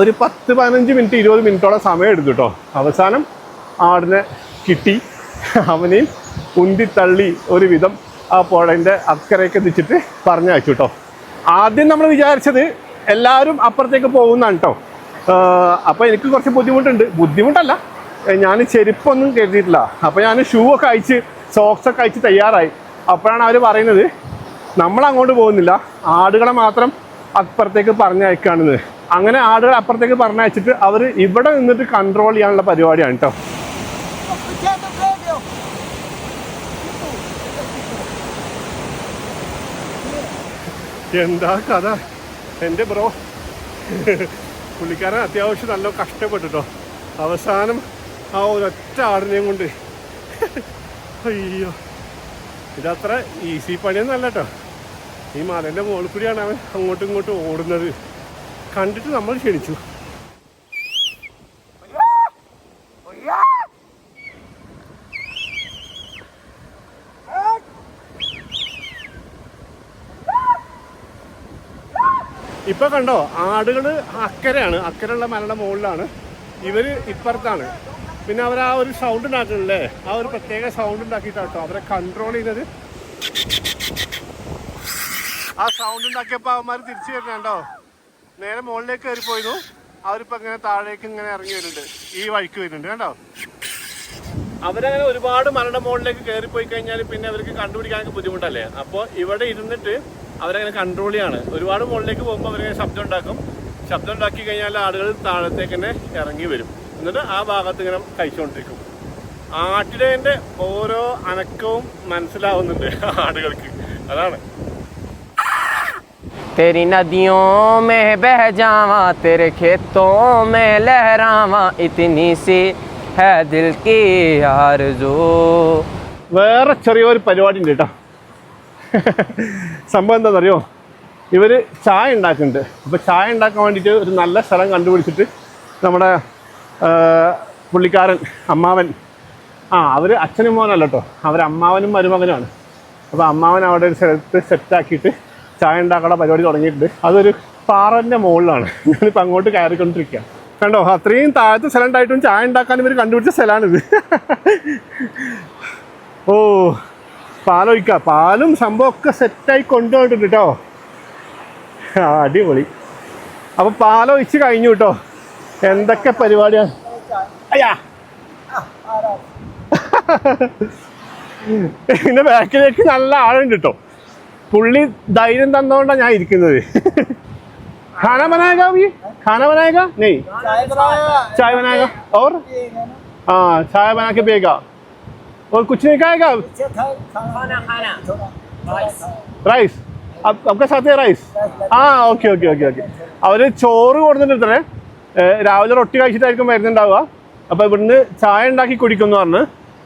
ഒരു 10-15 മിനിറ്റ് 20 മിനിറ്റോളം സമയം എടുത്തു കേട്ടോ. അവസാനം ആടിനെ കിട്ടി. അവനെയും ഉന്തിത്തള്ളി ഒരു വിധം ആ പുഴൻ്റെ അക്കരയൊക്കെ എത്തിച്ചിട്ട് പറഞ്ഞയച്ചു കേട്ടോ. ആദ്യം നമ്മൾ വിചാരിച്ചത് എല്ലാവരും അപ്പുറത്തേക്ക് പോകുന്നതാണ് കേട്ടോ. അപ്പോൾ എനിക്ക് കുറച്ച് ബുദ്ധിമുട്ടല്ല, ഞാൻ ചെരുപ്പൊന്നും കരുതിയിട്ടില്ല. അപ്പോൾ ഞാൻ ഷൂ ഒക്കെ അയച്ച് സോക്സൊക്കെ അയച്ച് തയ്യാറായി. അപ്പോഴാണ് അവർ പറയുന്നത് നമ്മളങ്ങോട്ട് പോകുന്നില്ല, ആടുകളെ മാത്രം അപ്പുറത്തേക്ക് പറഞ്ഞയക്കുകയാണെന്ന്. അങ്ങനെ ആടുകൾ അപ്പുറത്തേക്ക് പറഞ്ഞയച്ചിട്ട് അവർ ഇവിടെ നിന്നിട്ട് കൺട്രോൾ ചെയ്യാനുള്ള പരിപാടിയാണ് കേട്ടോ. എന്താ കഥ എൻ്റെ ബ്രോ. പുള്ളിക്കാരൻ അത്യാവശ്യം നല്ല കഷ്ടപ്പെട്ടിട്ടോ. അവസാനം ആ ഒരൊറ്റ ആടിനെയും കൊണ്ട്. അയ്യോ, ഇതത്ര ഈസി പണിയൊന്നുമല്ല കേട്ടോ. ഈ മലേൻ്റെ മുകളിൽ കൂടിയാണ് അവൻ അങ്ങോട്ടും ഇങ്ങോട്ടും ഓടുന്നത്. കണ്ടിട്ട് നമ്മൾ ക്ഷണിച്ചു. ഇപ്പൊ കണ്ടോ, ആടുകൾ അക്കരെയുള്ള മലയുടെ മുകളിലാണ്, ഇവര് ഇപ്പുറത്താണ്. പിന്നെ അവർ ആ ഒരു സൗണ്ട് ഉണ്ടാക്കണില്ലേ, ആ ഒരു പ്രത്യേക സൗണ്ട് ഉണ്ടാക്കിയിട്ടാട്ടോ അവരെ കൺട്രോൾ ചെയ്യുന്നത്. സൗണ്ട് ഉണ്ടാക്കിയപ്പോൾ അവന്മാർ തിരിച്ചു വരുന്നുണ്ടോ, നേരെ മുകളിലേക്ക് കയറിപ്പോയിരുന്നു. അവരിപ്പോൾ ഇങ്ങനെ താഴേക്ക് ഇങ്ങനെ ഇറങ്ങി വരുന്നുണ്ട്, ഈ വഴിക്ക് വരുന്നുണ്ട് കണ്ടോ. അവരങ്ങനെ ഒരുപാട് മലയുടെ മുകളിലേക്ക് കയറിപ്പോയി കഴിഞ്ഞാൽ പിന്നെ അവർക്ക് കണ്ടുപിടിക്കാനൊക്കെ ബുദ്ധിമുട്ടല്ലേ. അപ്പോൾ ഇവിടെ ഇരുന്നിട്ട് അവരങ്ങനെ കൺട്രോൾ ചെയ്യാണ്. ഒരുപാട് മുകളിലേക്ക് പോകുമ്പോൾ അവരങ്ങനെ ശബ്ദം ഉണ്ടാക്കും. ശബ്ദം ഉണ്ടാക്കി കഴിഞ്ഞാൽ ആളുകൾ താഴത്തേക്ക് തന്നെ ഇറങ്ങി വരും. എന്നിട്ട് ആ ഭാഗത്ത് ഇങ്ങനെ കഴിച്ചുകൊണ്ടിരിക്കും. ആട്ടിടേൻ്റെ ഓരോ അനക്കവും മനസ്സിലാവുന്നുണ്ട് ആടുകൾക്ക്. അതാണ്. तेरी नदियों में बह जावा, तेरे खेतों में लहरावा, इतनी सी है दिल की आरज़ू. വേറെ ചെറിയൊരു പരിപാടി ഉണ്ട് കേട്ടോ. സംഭവം എന്താണെന്നറിയോ, ഇവർ ചായ ഉണ്ടാക്കുന്നുണ്ട്. അപ്പോൾ ചായ ഉണ്ടാക്കാൻ വേണ്ടിയിട്ട് ഒരു നല്ല സ്ഥലം കണ്ടുപിടിച്ചിട്ട് നമ്മുടെ പുള്ളിക്കാരൻ അമ്മാവൻ, അവർ അച്ഛനും മോനല്ല കേട്ടോ, അവർ അമ്മാവനും മരുമകനുമാണ്. അപ്പോൾ അമ്മാവൻ അവിടെ ഒരു സ്ഥലത്ത് സെറ്റാക്കിയിട്ട് ചായ ഉണ്ടാക്കാനുള്ള പരിപാടി തുടങ്ങിയിട്ടുണ്ട്. അതൊരു പാറൻ്റെ മുകളിലാണ്. ഞാനിപ്പോൾ അങ്ങോട്ട് കയറിക്കൊണ്ടിരിക്കുക. കണ്ടോ, അത്രയും താഴത്തെ സ്ഥലം ഉണ്ടായിട്ടും ചായ ഉണ്ടാക്കാൻ ഇവർ കണ്ടുപിടിച്ച സ്ഥലമാണിത്. ഓ, പാലൊഴിക്കുക, പാലും സംഭവമൊക്കെ സെറ്റായി കൊണ്ടുപോയിട്ടുണ്ട് കേട്ടോ. അടിപൊളി. അപ്പോൾ പാലൊഴിച്ച് കഴിഞ്ഞു കേട്ടോ. എന്തൊക്കെ പരിപാടിയാണ്. അയ്യാ, ഇതിൻ്റെ ബാക്കിലേക്ക് നല്ല ആളുണ്ട് കേട്ടോ. പുള്ളി ധൈര്യം തന്നോണ്ടാണ് ഞാൻ ഇരിക്കുന്നത്. खाना बनाएगा अभी? खाना बनाएगा? नहीं, चाय बनाएगा. और हाँ, चाय बना के पिएगा. और कुछ नहीं खाएगा? റൈസ് आपका साथ है റൈസ്? ആ, ഓക്കെ ഓക്കെ ഓക്കെ ഓക്കെ. അവർ ചോറ് കൊടുത്തിട്ടേ രാവിലെ റൊട്ടി കഴിച്ചിട്ടായിരിക്കും വരുന്നുണ്ടാവുക. അപ്പോൾ ഇവിടുന്ന് ചായ ഉണ്ടാക്കി കുടിക്കും എന്ന് പറഞ്ഞ്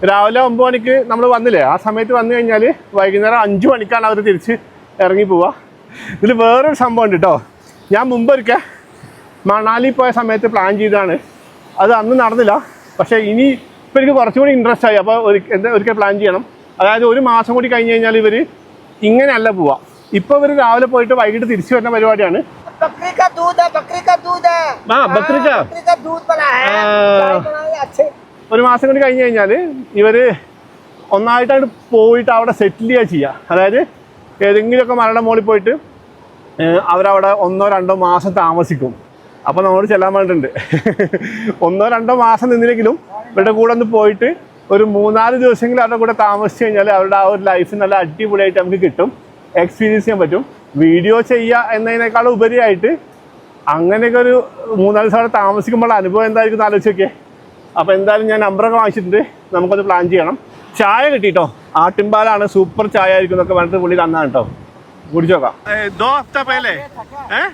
രാവിലെ 9 മണിക്ക് നമ്മൾ വന്നില്ലേ, ആ സമയത്ത് വന്നു കഴിഞ്ഞാൽ വൈകുന്നേരം 5 മണിക്കാണ് അവർ തിരിച്ച് ഇറങ്ങി പോവുക. ഇതിൽ വേറൊരു സംഭവം ഉണ്ട് കേട്ടോ. ഞാൻ മുമ്പൊരിക്കൽ മണാലി പോയ സമയത്ത് പ്ലാൻ ചെയ്തതാണ്. അത് അന്ന് നടന്നില്ല. പക്ഷേ ഇനി ഇപ്പോൾ എനിക്ക് കുറച്ചും കൂടി ഇൻട്രസ്റ്റ് ആയി. അപ്പോൾ ഒരിക്കൽ പ്ലാൻ ചെയ്യണം. അതായത് 1 മാസം കൂടി കഴിഞ്ഞ് കഴിഞ്ഞാൽ ഇവർ ഇങ്ങനെയല്ല പോവുക. ഇപ്പോൾ ഇവർ രാവിലെ പോയിട്ട് വൈകിട്ട് തിരിച്ചു വരുന്ന പരിപാടിയാണ്. बकरी का दूध है, बकरी का दूध है. हाँ, बकरी का दूध बना है. चाय बनाए अच्छे. 1 മാസം കൂടി കഴിഞ്ഞ് കഴിഞ്ഞാൽ ഇവർ ഒന്നായിട്ടായിട്ട് പോയിട്ട് അവിടെ സെറ്റിൽ ചെയ്യുക. അതായത് ഏതെങ്കിലുമൊക്കെ മലയുടെ മുകളിൽ പോയിട്ട് അവരവിടെ 1-2 മാസം താമസിക്കും. അപ്പോൾ നമ്മളോട് ചെല്ലാൻ വേണ്ടിയിട്ടുണ്ട്. 1-2 മാസം നിന്നില്ലെങ്കിലും ഇവരുടെ കൂടെ ഒന്ന് പോയിട്ട് ഒരു 3-4 ദിവസമെങ്കിലും അവരുടെ കൂടെ താമസിച്ച് കഴിഞ്ഞാൽ അവരുടെ ആ ഒരു ലൈഫ് നല്ല അടിപൊളിയായിട്ട് നമുക്ക് കിട്ടും, എക്സ്പീരിയൻസ് ചെയ്യാൻ പറ്റും. വീഡിയോ ചെയ്യുക എന്നതിനേക്കാൾ ഉപരിയായിട്ട് അങ്ങനെയൊക്കെ ഒരു 3-4 ദിവസം അവിടെ താമസിക്കുമ്പോൾ അനുഭവം എന്തായിരിക്കും ആലോചിച്ച് നോക്കിയേ. അപ്പോൾ എന്തായാലും ഞാൻ നമ്പറൊക്കെ വാങ്ങിച്ചിട്ടുണ്ട്, നമുക്കത് പ്ലാൻ ചെയ്യണം. ചായ കിട്ടിട്ടോ, ആട്ടിൻപാലാണ്, സൂപ്പർ ചായ ആയിരിക്കും എന്നൊക്കെ പറഞ്ഞിട്ട് പുള്ളി തന്നാണ് കേട്ടോ. കുടിച്ചു നോക്കാം. 2 हफ्ता पहले हैं?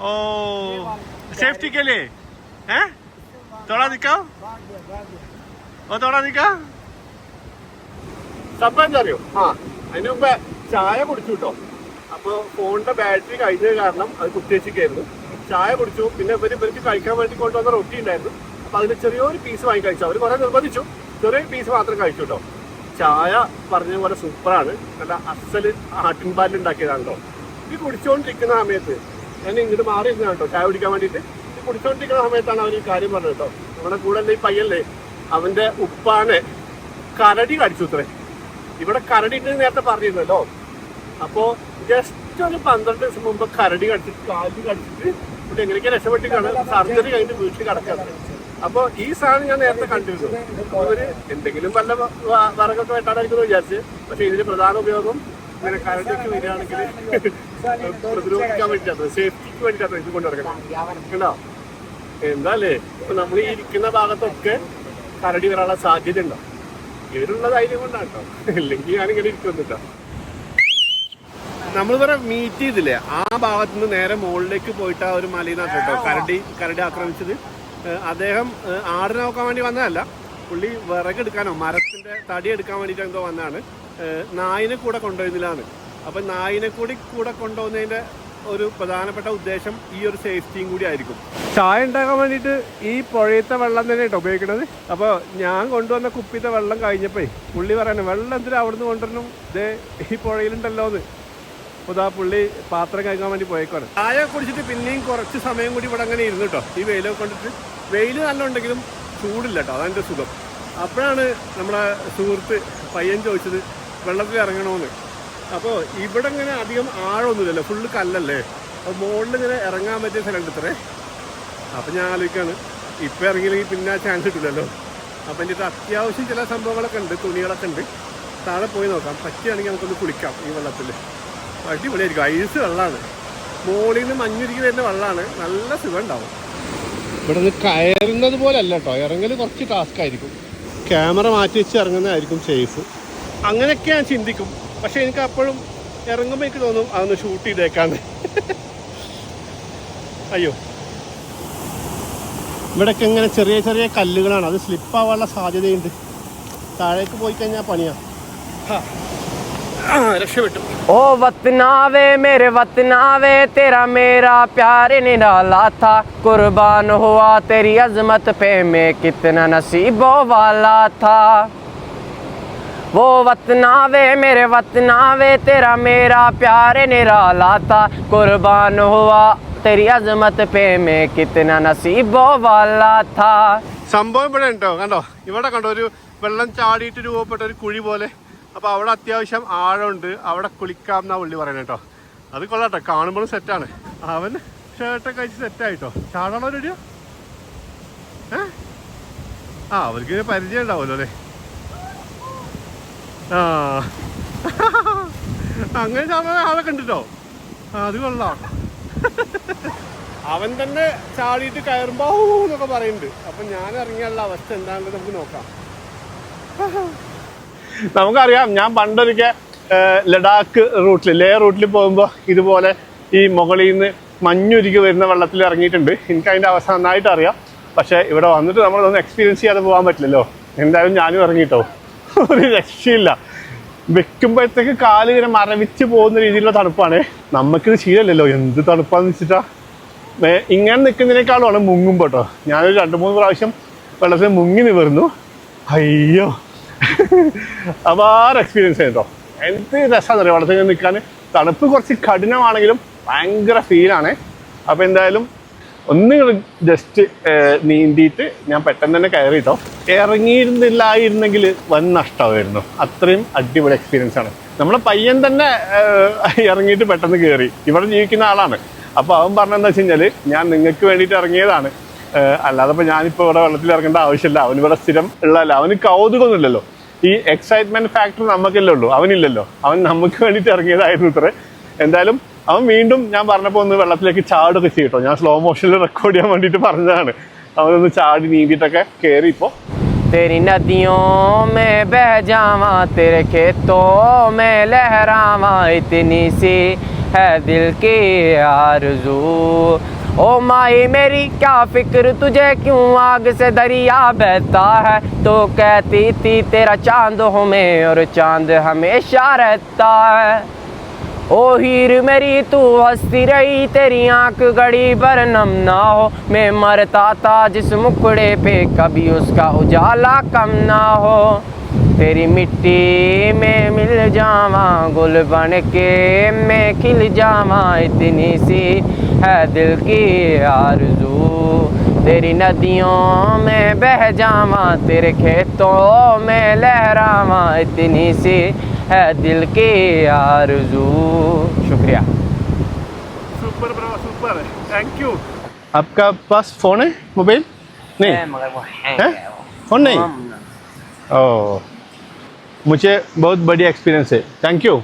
ओ, सेफ्टी के लिए हैं? थोड़ा दिखाओ, वो थोड़ा दिखा. സംഭവം എന്താ അറിയോ, അതിന് മുമ്പ് ചായ കുടിച്ചു കേട്ടോ. അപ്പോൾ ഫോണിൻ്റെ ബാറ്ററി കഴിഞ്ഞത് കാരണം അത് കുത്തിവെച്ചിരിക്കുകയായിരുന്നു. ചായ കുടിച്ചു. പിന്നെ ഇവർക്ക് കഴിക്കാൻ വേണ്ടി കൊണ്ടുവന്ന റൊട്ടി ഉണ്ടായിരുന്നു. അപ്പോൾ അതിന് ചെറിയൊരു പീസ് വാങ്ങി കഴിച്ചു. അവർ കുറേ നിർബന്ധിച്ചു, ചെറിയൊരു പീസ് മാത്രം കഴിച്ചു കേട്ടോ. ചായ പറഞ്ഞ പോലെ സൂപ്പറാണ്. നല്ല അസൽ ആട്ടിൻപാലിൽ ഉണ്ടാക്കിയതാണല്ലോ. ഇത് കുടിച്ചുകൊണ്ടിരിക്കുന്ന സമയത്ത് ഞാൻ ഇങ്ങോട്ട് മാറിയിരുന്ന കേട്ടോ ചായ കുടിക്കാൻ വേണ്ടിയിട്ട്. ഇത് കുടിച്ചുകൊണ്ടിരിക്കുന്ന സമയത്താണ് അവർ ഈ കാര്യം പറഞ്ഞത് കേട്ടോ. നമ്മുടെ കൂടെ ഈ പയ്യല്ലേ, അവൻ്റെ ഉപ്പാനെ കരടി കടിച്ചു അത്രേ. ഇവിടെ കരടി ഉണ്ടെന്ന് നേരത്തെ പറഞ്ഞിരുന്നല്ലോ. അപ്പോൾ ജസ്റ്റ് ഒരു 12 ദിവസം മുമ്പ് കരടി കടിച്ചിട്ട് കാലിൽ കടിച്ചിട്ട് ഇവിടെ എങ്ങനെയൊക്കെ രക്ഷപ്പെട്ടിട്ടാണ് സർജറി കഴിഞ്ഞ് വീട്ടിൽ കിടക്കുന്നത്. അപ്പോൾ ഈ സാധനം ഞാൻ നേരത്തെ കണ്ടിരുന്നു. ഇവർ എന്തെങ്കിലും വല്ല വിറകൊക്കെ വെട്ടാനായിരിക്കും വിചാരിച്ച്. പക്ഷേ ഇതിന് പ്രധാന ഉപയോഗം ഇങ്ങനെ കരടിയൊക്കെ വരികയാണെങ്കിൽ പ്രതിരോധിക്കാൻ വേണ്ടിയിട്ടാണ്, സേഫ്റ്റിക്ക് വേണ്ടിയിട്ടാണ് ഇത് കൊണ്ട് നടക്കണം കേട്ടോ. എന്താ അല്ലേ, ഇപ്പം നമ്മൾ ഈ ഇരിക്കുന്ന ഭാഗത്തൊക്കെ കരടി വരാനുള്ള സാധ്യത ഉണ്ടോ? ഇവരുള്ള ധൈര്യം കൊണ്ടാണ് കേട്ടോ, ഇല്ലെങ്കിൽ ഞാനിങ്ങനെ ഇരിക്കുന്നില്ല. നമ്മളിവരെ മീറ്റ് ചെയ്തില്ലേ, ആ ഭാഗത്തു നിന്ന് നേരെ മുകളിലേക്ക് പോയിട്ട് ആ ഒരു മലയിനകത്ത് കേട്ടോ കരടി ആക്രമിച്ചത്. അദ്ദേഹം ആടിനെ നോക്കാൻ വേണ്ടി വന്നതല്ല, പുള്ളി വിറകെടുക്കാനോ മരത്തിൻ്റെ തടി എടുക്കാൻ വേണ്ടിയിട്ട് എന്തോ വന്നതാണ്. നായിനെ കൂടെ കൊണ്ടുപോയിരുന്നില്ലാന്ന്. അപ്പം നായിനെ കൂടെ കൊണ്ടുപോകുന്നതിൻ്റെ ഒരു പ്രധാനപ്പെട്ട ഉദ്ദേശം ഈ ഒരു സേഫ്റ്റിയും കൂടി ആയിരിക്കും. ചായ ഉണ്ടാക്കാൻ വേണ്ടിയിട്ട് ഈ പുഴയത്തെ വെള്ളം തന്നെ കേട്ടോ ഉപയോഗിക്കുന്നത്. അപ്പോൾ ഞാൻ കൊണ്ടുവന്ന കുപ്പിത്തെ വെള്ളം കഴിഞ്ഞപ്പോൾ പുള്ളി പറയണേ, വെള്ളം എന്തിനാ അവിടുന്ന് കൊണ്ടുവരണം, ഇതേ ഈ പുഴയിലുണ്ടല്ലോ എന്ന്. അപ്പോൾ ഇതാ പുള്ളി പാത്രം കഴിക്കാൻ വേണ്ടി പോയേക്കാണ്. ചായ കുടിച്ചിട്ട് പിന്നെയും കുറച്ച് സമയം കൂടി ഇവിടെ അങ്ങനെ ഇരുന്നു കേട്ടോ. ഈ വെയിലൊക്കെ കൊണ്ടിട്ട്, വെയിൽ നല്ല ഉണ്ടെങ്കിലും ചൂടില്ല കേട്ടോ, അതെൻ്റെ സുഖം. അപ്പോഴാണ് നമ്മുടെ സുഹൃത്ത് പയ്യൻ ചോദിച്ചത് വെള്ളത്തിൽ ഇറങ്ങണമെന്ന്. അപ്പോൾ ഇവിടെ ഇങ്ങനെ അധികം ആഴമൊന്നുമില്ലല്ലോ, ഫുള്ള് കല്ലല്ലേ. അപ്പോൾ മുകളിൽ ഇങ്ങനെ ഇറങ്ങാൻ പറ്റിയ സ്ഥലമുണ്ട് ഇത്രേ. അപ്പം ഞാൻ ആലോചിക്കാണ് ഇപ്പം ഇറങ്ങിയില്ലെങ്കിൽ പിന്നെ ആ ചാൻസ് കിട്ടില്ലല്ലോ. അപ്പം എൻ്റെ അത്യാവശ്യം ചില സംഭവങ്ങളൊക്കെ ഉണ്ട്, തുണികളൊക്കെ ഉണ്ട്. താഴെ പോയി നോക്കാം, പറ്റുകയാണെങ്കിൽ നമുക്കൊന്ന് കുളിക്കാം ഈ വെള്ളത്തിൽ. അടിപൊളിയായിരിക്കും, ഐസ് വെള്ളമാണ്, മുകളിൽ നിന്ന് മഞ്ഞുരുക്കി വരുന്ന വെള്ളമാണ്, നല്ല സുഖം ഉണ്ടാവും. ഇവിടെ നിന്ന് കയറുന്നത് പോലെ അല്ല കേട്ടോ, ഇറങ്ങൽ കുറച്ച് ടാസ്ക് ആയിരിക്കും. ക്യാമറ മാറ്റി വെച്ച് ഇറങ്ങുന്നതായിരിക്കും സേഫ്. അങ്ങനെയൊക്കെ ഞാൻ ചിന്തിക്കും. പക്ഷെ എനിക്ക് അപ്പോഴും ഇറങ്ങുമ്പോൾ എനിക്ക് തോന്നും അതൊന്ന് ഷൂട്ട് ചെയ്തേക്കാന്ന്. അയ്യോ, ഇവിടെയൊക്കെ ഇങ്ങനെ ചെറിയ ചെറിയ കല്ലുകളാണ്, അത് സ്ലിപ്പാവാനുള്ള സാധ്യതയുണ്ട്. താഴേക്ക് പോയി കഴിഞ്ഞാൽ പണിയാണ്. രക്ഷപ്പെട്ടു. ओ वतनावे मेरे वतनावे तेरा मेरा प्यार निराला था, कुर्बान हुआ तेरी अजमत पे मैं कितना नसीबों वाला था. वो वतनावे मेरे वतनावे तेरा मेरा प्यार निराला था, कुर्बान हुआ तेरी अजमत पे मैं कितना नसीबों वाला था. സംഭവം ഇവിടെ ഉണ്ടോ, കണ്ടോ, ഇവിടെ കണ്ടോ ഒരു വെള്ളം ചാടിയിട്ട് രൂപപ്പെട്ട ഒരു കുഴി പോലെ. അപ്പോൾ അവിടെ അത്യാവശ്യം ആഴമുണ്ട്, അവിടെ കുളിക്കാം എന്നാ പുള്ളി പറയുന്നത് കേട്ടോ. അത് കൊള്ളാട്ടോ, കാണുമ്പോഴും സെറ്റാണ്. അവൻ ഷർട്ടൊക്കെ അയച്ച് സെറ്റായിട്ടോ. ചാടാണോ റെഡിയോ? അവർക്ക് പരിചയം ഉണ്ടാവുമല്ലോ അല്ലേ. അങ്ങനെ ചാടാൻ ആളൊക്കെ ഉണ്ട് കേട്ടോ. അത് കൊള്ളാം. അവൻ തന്നെ ചാടിയിട്ട് കയറുമ്പോ എന്നൊക്കെ പറയുന്നുണ്ട്. അപ്പം ഞാൻ ഇറങ്ങിയുള്ള അവസ്ഥ എന്താണെന്ന് നമുക്ക് നോക്കാം. നമുക്കറിയാം, ഞാൻ പണ്ടൊരിക്കൽ ലഡാക്ക് റൂട്ടിൽ, ലേ റൂട്ടിൽ പോകുമ്പോൾ ഇതുപോലെ ഈ മുകളിൽ നിന്ന് മഞ്ഞുരുക്കി വരുന്ന വെള്ളത്തിൽ ഇറങ്ങിയിട്ടുണ്ട്. എനിക്ക് അതിൻ്റെ അവസ്ഥ നന്നായിട്ട് അറിയാം. പക്ഷേ ഇവിടെ വന്നിട്ട് നമ്മളതൊന്നും എക്സ്പീരിയൻസ് ചെയ്യാതെ പോകാൻ പറ്റില്ലല്ലോ. എന്തായാലും ഞാനും ഇറങ്ങിയിട്ടോ, ഒരു രക്ഷയില്ല. വെക്കുമ്പോഴത്തേക്ക് കാല് ഇങ്ങനെ മരവിച്ച് പോകുന്ന രീതിയിലുള്ള തണുപ്പാണ്. നമുക്കിത് ശീലമല്ലല്ലോ, എന്ത് തണുപ്പാന്ന് വെച്ചിട്ടാ. ഇങ്ങനെ നിൽക്കുന്നതിനേക്കാളുമാണ് മുങ്ങുമ്പോൾ കേട്ടോ. ഞാനൊരു 2-3 പ്രാവശ്യം വെള്ളത്തിൽ മുങ്ങി നിവർന്നു. അയ്യോ, അപാര എക്സ്പീരിയൻസ് കേട്ടോ. എന്ത് രസമാണെന്ന് അറിയാം വെള്ളത്തിൽ നിൽക്കാൻ. തണുപ്പ് കുറച്ച് കഠിനമാണെങ്കിലും ഭയങ്കര ഫീലാണ്. അപ്പോൾ എന്തായാലും ഒന്നുകൂടി ജസ്റ്റ് നീന്തിയിട്ട് ഞാൻ പെട്ടെന്ന് തന്നെ കയറിയിട്ടോ. ഇറങ്ങിയിരുന്നില്ലായിരുന്നെങ്കിൽ വൻ നഷ്ടമായിരുന്നു. അത്രയും അടിപൊളി എക്സ്പീരിയൻസ് ആണ്. നമ്മളെ പയ്യൻ തന്നെ ഇറങ്ങിയിട്ട് പെട്ടെന്ന് കയറി. ഇവിടെ ജീവിക്കുന്ന ആളാണ്. അപ്പോൾ അവൻ പറഞ്ഞതെന്ന് വെച്ച് കഴിഞ്ഞാൽ, ഞാൻ നിങ്ങൾക്ക് വേണ്ടിയിട്ട് ഇറങ്ങിയതാണ്, അല്ലാതെ ഇപ്പോൾ ഞാനിപ്പോൾ ഇവിടെ വെള്ളത്തിൽ ഇറങ്ങേണ്ട ആവശ്യമില്ല. അവനിവിടെ സ്ഥിരം ഉള്ളതല്ല. അവന് കൗതുകമൊന്നുമില്ലല്ലോ. ഈ എക്സൈറ്റ്മെൻറ്റ് ഫാക്ടർ നമുക്കല്ലേ ഉള്ളൂ, അവനില്ലല്ലോ. അവൻ നമുക്ക് വേണ്ടിയിട്ട് ഇറങ്ങിയതായിരുന്നു ഇത്രേ. എന്തായാലും അവൻ വീണ്ടും ഞാൻ പറഞ്ഞപ്പോൾ ഒന്ന് വെള്ളത്തിലേക്ക് ചാടൊക്കെ ചെയ്യട്ടോ. ഞാൻ സ്ലോ മോഷനിൽ റെക്കോർഡ് ചെയ്യാൻ വേണ്ടിയിട്ട് പറഞ്ഞതാണ്. അവനൊന്ന് ചാടി നീന്തിയിട്ടൊക്കെ കയറി. ഇപ്പോൾ तेरी नदियों में बह जावा, तेरे खेतों में लहरावा, इतनी सी है दिल की आरज़ू. ओ माई मेरी क्या फिक्र तुझे, क्यों आग से दरिया बहता है. तो कहती थी तेरा चांद हूँ मैं और चांद हमेशा रहता है. ओ हीर मेरी तू हंसती रही, तेरी आंख गड़ी पर नम ना हो. मैं मरता था जिस मुखड़े पे, कभी उसका उजाला कम ना हो. तेरी मिट्टी में मिल जावा, गुल बन के मैं खिल जावा, इतनी सी है दिल की आरज़ू. तेरी नदियों में बह जावा, तेरे खेतों में लहरावा, इतनी सी है दिल की आरज़ू. शुक्रिया. Super bro, super, thank you. आपका पास फ़ोन है, मोबाइल नहीं मगर वो है फ़ोन नहीं? ओह, मुझे बहुत बढ़िया एक्सपीरियंस है, थैंक यू.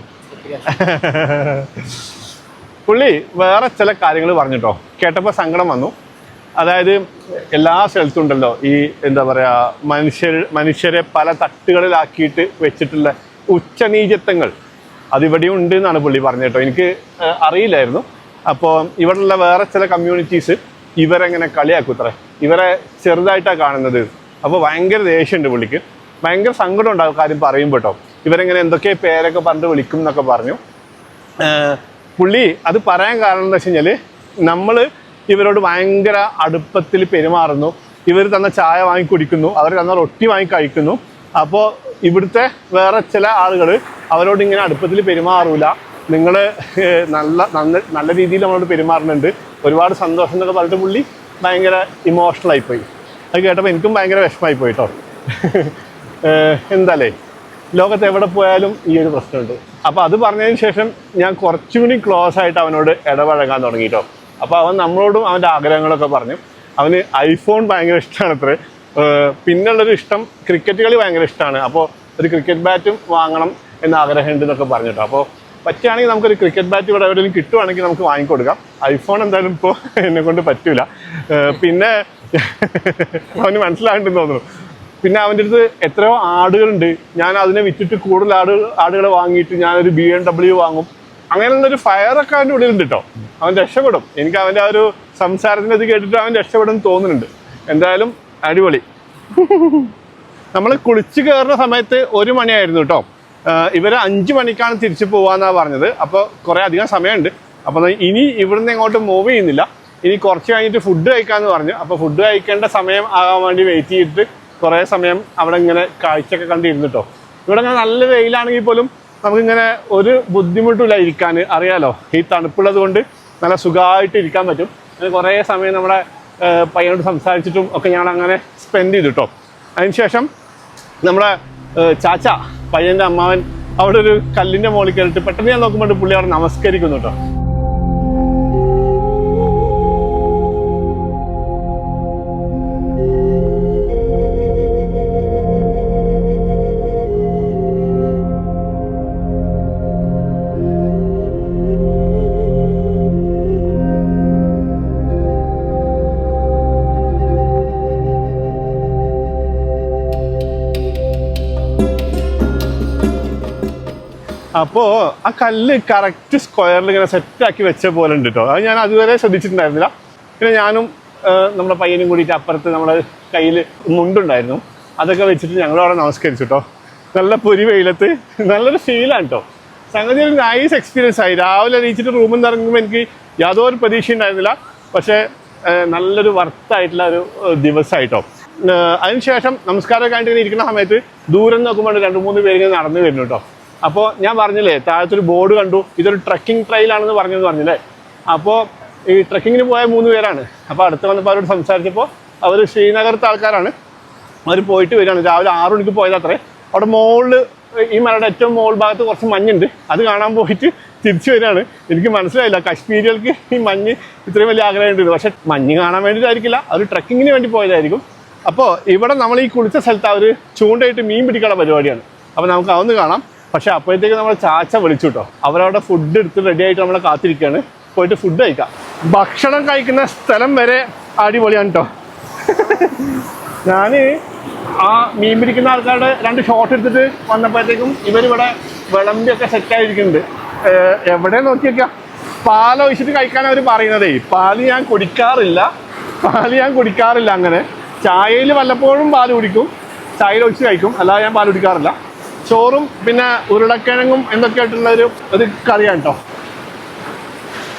പുള്ളി വേറെ ചില കാര്യങ്ങൾ പറഞ്ഞിട്ടോ, കേട്ടപ്പോൾ സങ്കടം വന്നു. അതായത് എല്ലാ സ്ഥലത്തും ഉണ്ടല്ലോ ഈ എന്താ പറയുക, മനുഷ്യരെ പല തട്ടുകളിലാക്കിയിട്ട് വെച്ചിട്ടുള്ള ഉച്ചനീചത്വങ്ങൾ. അതിവിടെയും ഉണ്ട് എന്നാണ് പുള്ളി പറഞ്ഞത് കേട്ടോ. എനിക്ക് അറിയില്ലായിരുന്നു. അപ്പോൾ ഇവിടെയുള്ള വേറെ ചില കമ്മ്യൂണിറ്റീസ് ഇവരെങ്ങനെ കളിയാക്കൂത്രേ, ഇവരെ ചെറുതായിട്ടാണ് കാണുന്നത്. അപ്പോൾ ഭയങ്കര ദേഷ്യമുണ്ട് പുള്ളിക്ക്, ഭയങ്കര സങ്കടം ഉണ്ടാകും കാര്യം പറയുമ്പോൾ കേട്ടോ. ഇവരെങ്ങനെ എന്തൊക്കെ പേരൊക്കെ പറഞ്ഞിട്ട് വിളിക്കും എന്നൊക്കെ പറഞ്ഞു. പുള്ളി അത് പറയാൻ കാരണം എന്താ വെച്ച് കഴിഞ്ഞാൽ, നമ്മൾ ഇവരോട് ഭയങ്കര അടുപ്പത്തിൽ പെരുമാറുന്നു. ഇവർ തന്ന ചായ വാങ്ങി കുടിക്കുന്നു, അവർ തന്ന റൊട്ടി വാങ്ങി കഴിക്കുന്നു. അപ്പോൾ ഇവിടുത്തെ വേറെ ചില ആളുകൾ അവരോട് ഇങ്ങനെ അടുപ്പത്തിൽ പെരുമാറൂല, നിങ്ങൾ നല്ല രീതിയിൽ നമ്മളോട് പെരുമാറുന്നുണ്ട്, ഒരുപാട് സന്തോഷം എന്നൊക്കെ പറഞ്ഞിട്ട് പുള്ളി ഭയങ്കര ഇമോഷണലായിപ്പോയി. അത് കേട്ടപ്പോൾ എനിക്കും ഭയങ്കര വിഷമമായിപ്പോയി കേട്ടോ. എന്തായാലേ ലോകത്ത് എവിടെ പോയാലും ഈ ഒരു പ്രശ്നമുണ്ട്. അപ്പോൾ അത് പറഞ്ഞതിന് ശേഷം ഞാൻ കുറച്ചും കൂടി ക്ലോസ് ആയിട്ട് അവനോട് ഇടപഴകാൻ തുടങ്ങിയിട്ടോ. അപ്പോൾ അവൻ നമ്മളോടും അവൻ്റെ ആഗ്രഹങ്ങളൊക്കെ പറഞ്ഞു. അവന് ഐഫോൺ ഭയങ്കര ഇഷ്ടമാണ് അത്രേ. പിന്നുള്ളൊരു ഇഷ്ടം ക്രിക്കറ്റ് കളി ഭയങ്കര ഇഷ്ടമാണ്. അപ്പോൾ ഒരു ക്രിക്കറ്റ് ബാറ്റും വാങ്ങണം എന്ന ആഗ്രഹമുണ്ട് എന്നൊക്കെ പറഞ്ഞിട്ടോ. അപ്പോൾ പറ്റുകയാണെങ്കിൽ നമുക്കൊരു ക്രിക്കറ്റ് ബാറ്റ് ഇവിടെ എവിടെയെങ്കിലും കിട്ടുവാണെങ്കിൽ നമുക്ക് വാങ്ങിക്കൊടുക്കാം. ഐഫോൺ എന്തായാലും ഇപ്പോൾ എന്നെ കൊണ്ട് പറ്റൂല. പിന്നെ അവന് മനസ്സിലായിട്ടുണ്ടെന്ന് തോന്നുന്നു. പിന്നെ അവൻ്റെ അടുത്ത് എത്രയോ ആടുകളുണ്ട്. ഞാൻ അതിനെ വിറ്റിട്ട് കൂടുതൽ ആടുകളെ വാങ്ങിയിട്ട് ഞാനൊരു BMW വാങ്ങും. അങ്ങനെയുള്ളൊരു ഫയറൊക്കെ അവൻ്റെ ഉള്ളിലുണ്ട് കേട്ടോ. അവൻ രക്ഷപ്പെടും. എനിക്ക് അവൻ്റെ ആ ഒരു സംസാരത്തിൻ്റെ ഇത് കേട്ടിട്ട് അവൻ രക്ഷപ്പെടും തോന്നുന്നുണ്ട്. എന്തായാലും അടിപൊളി. നമ്മൾ കുളിച്ച് കയറുന്ന സമയത്ത് 1 മണിയായിരുന്നു കേട്ടോ. ഇവർ 5 മണിക്കാണ് തിരിച്ചു പോകാമെന്നാണ് പറഞ്ഞത്. അപ്പോൾ കുറേ അധികം സമയമുണ്ട്. അപ്പോൾ ഇനി ഇവിടുന്ന് ഇങ്ങോട്ട് മൂവ് ചെയ്യുന്നില്ല. ഇനി കുറച്ച് കഴിഞ്ഞിട്ട് ഫുഡ് കഴിക്കാമെന്ന് പറഞ്ഞു. അപ്പോൾ ഫുഡ് കഴിക്കേണ്ട സമയം ആകാൻ വേണ്ടി വെയിറ്റ് ചെയ്തിട്ട് കുറേ സമയം അവിടെ ഇങ്ങനെ കാഴ്ചയൊക്കെ കണ്ടിരുന്നിട്ടോ. ഇവിടെ ഇങ്ങനെ നല്ല വെയിലാണെങ്കിൽ പോലും നമുക്കിങ്ങനെ ഒരു ബുദ്ധിമുട്ടില്ല ഇരിക്കാൻ. അറിയാലോ, ഈ തണുപ്പുള്ളത് കൊണ്ട് നല്ല സുഖമായിട്ട് ഇരിക്കാൻ പറ്റും. അങ്ങനെ കുറേ സമയം നമ്മുടെ പയ്യനോട് സംസാരിച്ചിട്ടും ഒക്കെ ഞാൻ അങ്ങനെ സ്പെൻഡ് ചെയ്തിട്ടോ. അതിനുശേഷം നമ്മുടെ ചാച്ച പയ്യൻ്റെ അമ്മാവൻ അവിടെ ഒരു കല്ലിൻ്റെ മുകളിൽ കയറിയിട്ട് പെട്ടെന്ന് ഞാൻ നോക്കുമ്പോൾ പുള്ളി അവിടെ നമസ്കരിക്കുന്നു കേട്ടോ. അപ്പോൾ ആ കല്ല് കറക്റ്റ് സ്ക്വയറിൽ ഇങ്ങനെ സെറ്റാക്കി വെച്ച പോലെ ഉണ്ട് കേട്ടോ. അത് ഞാൻ അതുവരെ ശ്രദ്ധിച്ചിട്ടുണ്ടായിരുന്നില്ല. പിന്നെ ഞാനും നമ്മുടെ പയ്യനും കൂടിയിട്ട് അപ്പുറത്ത് നമ്മുടെ കയ്യിൽ മുണ്ടുണ്ടായിരുന്നു, അതൊക്കെ വെച്ചിട്ട് ഞങ്ങളവിടെ നമസ്കരിച്ചു കേട്ടോ. നല്ല പൊരി വെയിലത്ത് നല്ലൊരു ഫീലാണ് കേട്ടോ. സംഗതി ഒരു നൈസ് എക്സ്പീരിയൻസ് ആയി. രാവിലെ എണീച്ചിട്ട് റൂമിൽ നിന്ന് ഇറങ്ങുമ്പോൾ എനിക്ക് യാതൊരു പ്രതീക്ഷ ഉണ്ടായിരുന്നില്ല. പക്ഷേ നല്ലൊരു വർത്തായിട്ടുള്ള ഒരു ദിവസമായിട്ടോ. അതിനുശേഷം നമസ്കാരം കഴിഞ്ഞിട്ട് ഇരിക്കുന്ന സമയത്ത് ദൂരം നോക്കുമ്പോൾ 2-3 പേര് നടന്നു വരുന്നു കേട്ടോ. അപ്പോൾ ഞാൻ പറഞ്ഞില്ലേ, താഴത്തൊരു ബോർഡ് കണ്ടു, ഇതൊരു ട്രക്കിംഗ് ട്രയലാണെന്ന് പറഞ്ഞില്ലേ. അപ്പോൾ ഈ ട്രക്കിങ്ങിന് പോയ 3 പേരാണ്. അപ്പോൾ അടുത്ത് വന്നപ്പോൾ അവരോട് സംസാരിച്ചപ്പോൾ അവർ ശ്രീനഗരത്തെ ആൾക്കാരാണ്. അവർ പോയിട്ട് വരികയാണ്. രാവിലെ 6 മണിക്ക് പോയത് അത്രേ. അവിടെ മുകളിൽ ഈ മലയുടെ ഏറ്റവും മുകൾ ഭാഗത്ത് കുറച്ച് മഞ്ഞുണ്ട്. അത് കാണാൻ പോയിട്ട് തിരിച്ചു വരികയാണ്. എനിക്ക് മനസ്സിലായില്ല കശ്മീരികൾക്ക് ഈ മഞ്ഞ് ഇത്രയും വലിയ ആഗ്രഹമുണ്ട്. പക്ഷെ മഞ്ഞ് കാണാൻ വേണ്ടിയിട്ടായിരിക്കില്ല, അവർ ട്രക്കിങ്ങിന് വേണ്ടി പോയതായിരിക്കും. അപ്പോൾ ഇവിടെ നമ്മൾ ഈ കുളിച്ച സ്ഥലത്ത് അവർ ചൂണ്ടയിട്ട് മീൻ പിടിക്കാനുള്ള പരിപാടിയാണ്. അപ്പോൾ നമുക്ക് അതൊന്ന് കാണാം. പക്ഷെ അപ്പോഴത്തേക്ക് നമ്മൾ ചാച്ച വിളിച്ചു കേട്ടോ. അവരവിടെ ഫുഡ് എടുത്ത് റെഡി ആയിട്ട് നമ്മളെ കാത്തിരിക്കുകയാണ്. പോയിട്ട് ഫുഡ് കഴിക്കാം. ഭക്ഷണം കഴിക്കുന്ന സ്ഥലം വരെ അടിപൊളിയാണ് കേട്ടോ. ഞാൻ ആ മീൻ പിടിക്കുന്ന ആൾക്കാരുടെ 2 ഷോട്ട് എടുത്തിട്ട് വന്നപ്പോഴത്തേക്കും ഇവരിവിടെ വിളമ്പിയൊക്കെ സെറ്റായിരിക്കുന്നുണ്ട്. എവിടെ നോക്കിയൊക്കെ പാലൊഴിച്ചിട്ട് കഴിക്കാൻ അവർ പറയുന്നതേ. പാല് ഞാൻ കുടിക്കാറില്ല അങ്ങനെ. ചായയിൽ വല്ലപ്പോഴും പാല് കുടിക്കും, ചായയിൽ ഒഴിച്ച് കഴിക്കും, അല്ലാതെ ഞാൻ പാല് കുടിക്കാറില്ല. ചോറും പിന്നെ ഉരുളക്കിഴങ്ങും എന്തൊക്കെ ആയിട്ടുള്ള ഒരു കറിയാണ് കേട്ടോ.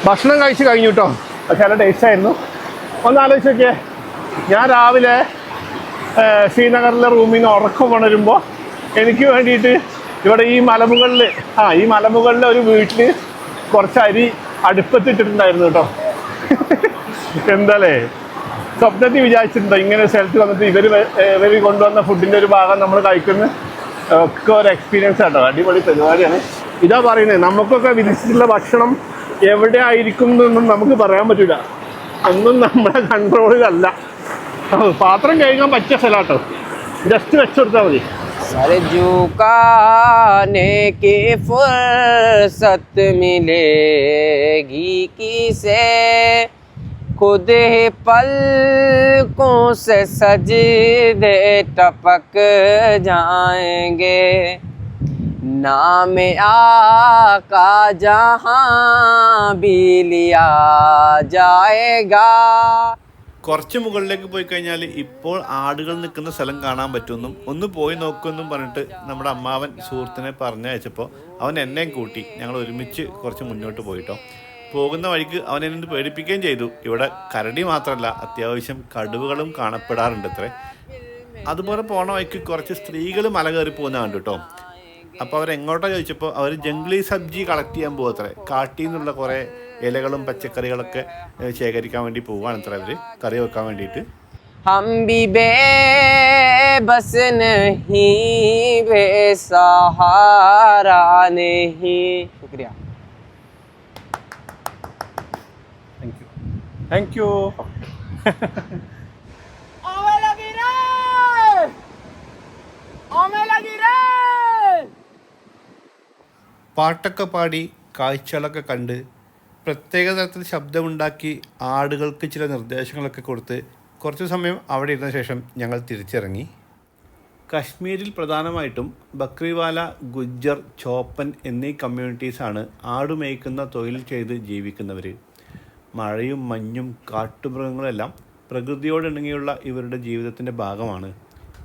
ഭക്ഷണം കഴിച്ച് കഴിഞ്ഞു കേട്ടോ. പക്ഷെ നല്ല ടേസ്റ്റ് ആയിരുന്നു. ഒന്ന് ആലോചിച്ച് നോക്കിയേ, ഞാൻ രാവിലെ ശ്രീനഗറിലെ റൂമിൽ നിന്ന് ഉറക്കം ഉണരുമ്പോൾ എനിക്ക് വേണ്ടിയിട്ട് ഇവിടെ ഈ മലമുകളിലെ ഒരു വീട്ടിൽ കുറച്ച് അരി അടുപ്പത്തിട്ടിട്ടുണ്ടായിരുന്നു കേട്ടോ. എന്താല്ലേ, സ്വപ്നത്തിൽ വിചാരിച്ചിട്ടുണ്ടോ ഇങ്ങനെ ഒരു സ്ഥലത്ത് വന്നിട്ട് ഇവർ കൊണ്ടുവന്ന ഫുഡിൻ്റെ ഒരു ഭാഗം നമ്മൾ കഴിക്കുന്ന ഒക്കെ ഒരു എക്സ്പീരിയൻസ് ആട്ടോ. അടിപൊളി പരിപാടിയാണ്. ഇതാ പറയുന്നത്, നമുക്കൊക്കെ വിധിച്ചിട്ടുള്ള ഭക്ഷണം എവിടെ ആയിരിക്കും എന്നൊന്നും നമുക്ക് പറയാൻ പറ്റില്ല. ഒന്നും നമ്മുടെ കൺട്രോളിലല്ല. പാത്രം കഴുകാൻ പറ്റിയ സ്ഥലമാട്ടോ. ജസ്റ്റ് വെച്ചെടുത്താൽ മതി. झुकाने की फुर्सत मिलेगी किसे, खुद ही पलकों से सजदे टपक जाएंगे, नाम आका जहां भी लिया जाएगा. കുറച്ച് മുകളിലേക്ക് പോയി കഴിഞ്ഞാൽ ഇപ്പോൾ ആടുകൾ നിൽക്കുന്ന സ്ഥലം കാണാൻ പറ്റുമെന്നും ഒന്ന് പോയി നോക്കുമെന്നും പറഞ്ഞിട്ട് നമ്മുടെ അമ്മാവൻ സുഹൃത്തിനെ പറഞ്ഞയച്ചപ്പോൾ അവൻ എന്നെയും കൂട്ടി ഞങ്ങൾ ഒരുമിച്ച് കുറച്ച് മുന്നോട്ട് പോയിട്ടോ. പോകുന്ന വഴിക്ക് അവൻ എന്നെ പേടിപ്പിക്കുകയും ചെയ്തു. ഇവിടെ കരടി മാത്രമല്ല, അത്യാവശ്യം കടുവകളും കാണപ്പെടാറുണ്ട് അത്രേ. അതുപോലെ പോണ വഴിക്ക് കുറച്ച് സ്ത്രീകൾ മല കയറി പോകുന്ന കണ്ടു കേട്ടോ. അപ്പോൾ അവരെങ്ങോട്ടാണ് ചോദിച്ചപ്പോൾ അവർ ജംഗ്ലി സബ്ജി കളക്ട് ചെയ്യാൻ പോകുമത്രേ. കാട്ടിൽ നിന്നുള്ള കുറേ ഇലകളും പച്ചക്കറികളൊക്കെ ശേഖരിക്കാൻ വേണ്ടി പോവുകയാണ് അത്ര അവർ, കറി വെക്കാൻ വേണ്ടിയിട്ട്. हम भी बेबस नहीं, बेसहारा नहीं। शुक्रिया। Thank you. പാട്ടൊക്കെ പാടി കാഴ്ചകളൊക്കെ കണ്ട് പ്രത്യേക തരത്തിൽ ശബ്ദമുണ്ടാക്കി ആടുകൾക്ക് ചില നിർദ്ദേശങ്ങളൊക്കെ കൊടുത്ത് കുറച്ച് സമയം അവിടെ ഇരുന്ന ശേഷം ഞങ്ങൾ തിരിച്ചിറങ്ങി. കശ്മീരിൽ പ്രധാനമായിട്ടും ബക്രിവാല, ഗുജ്ജർ, ചോപ്പൻ എന്നീ കമ്മ്യൂണിറ്റീസാണ് ആടുമേയ്ക്കുന്ന തൊഴിൽ ചെയ്ത് ജീവിക്കുന്നവർ. മഴയും മഞ്ഞും കാട്ടുമൃഗങ്ങളെല്ലാം പ്രകൃതിയോടിണങ്ങിയുള്ള ഇവരുടെ ജീവിതത്തിൻ്റെ ഭാഗമാണ്.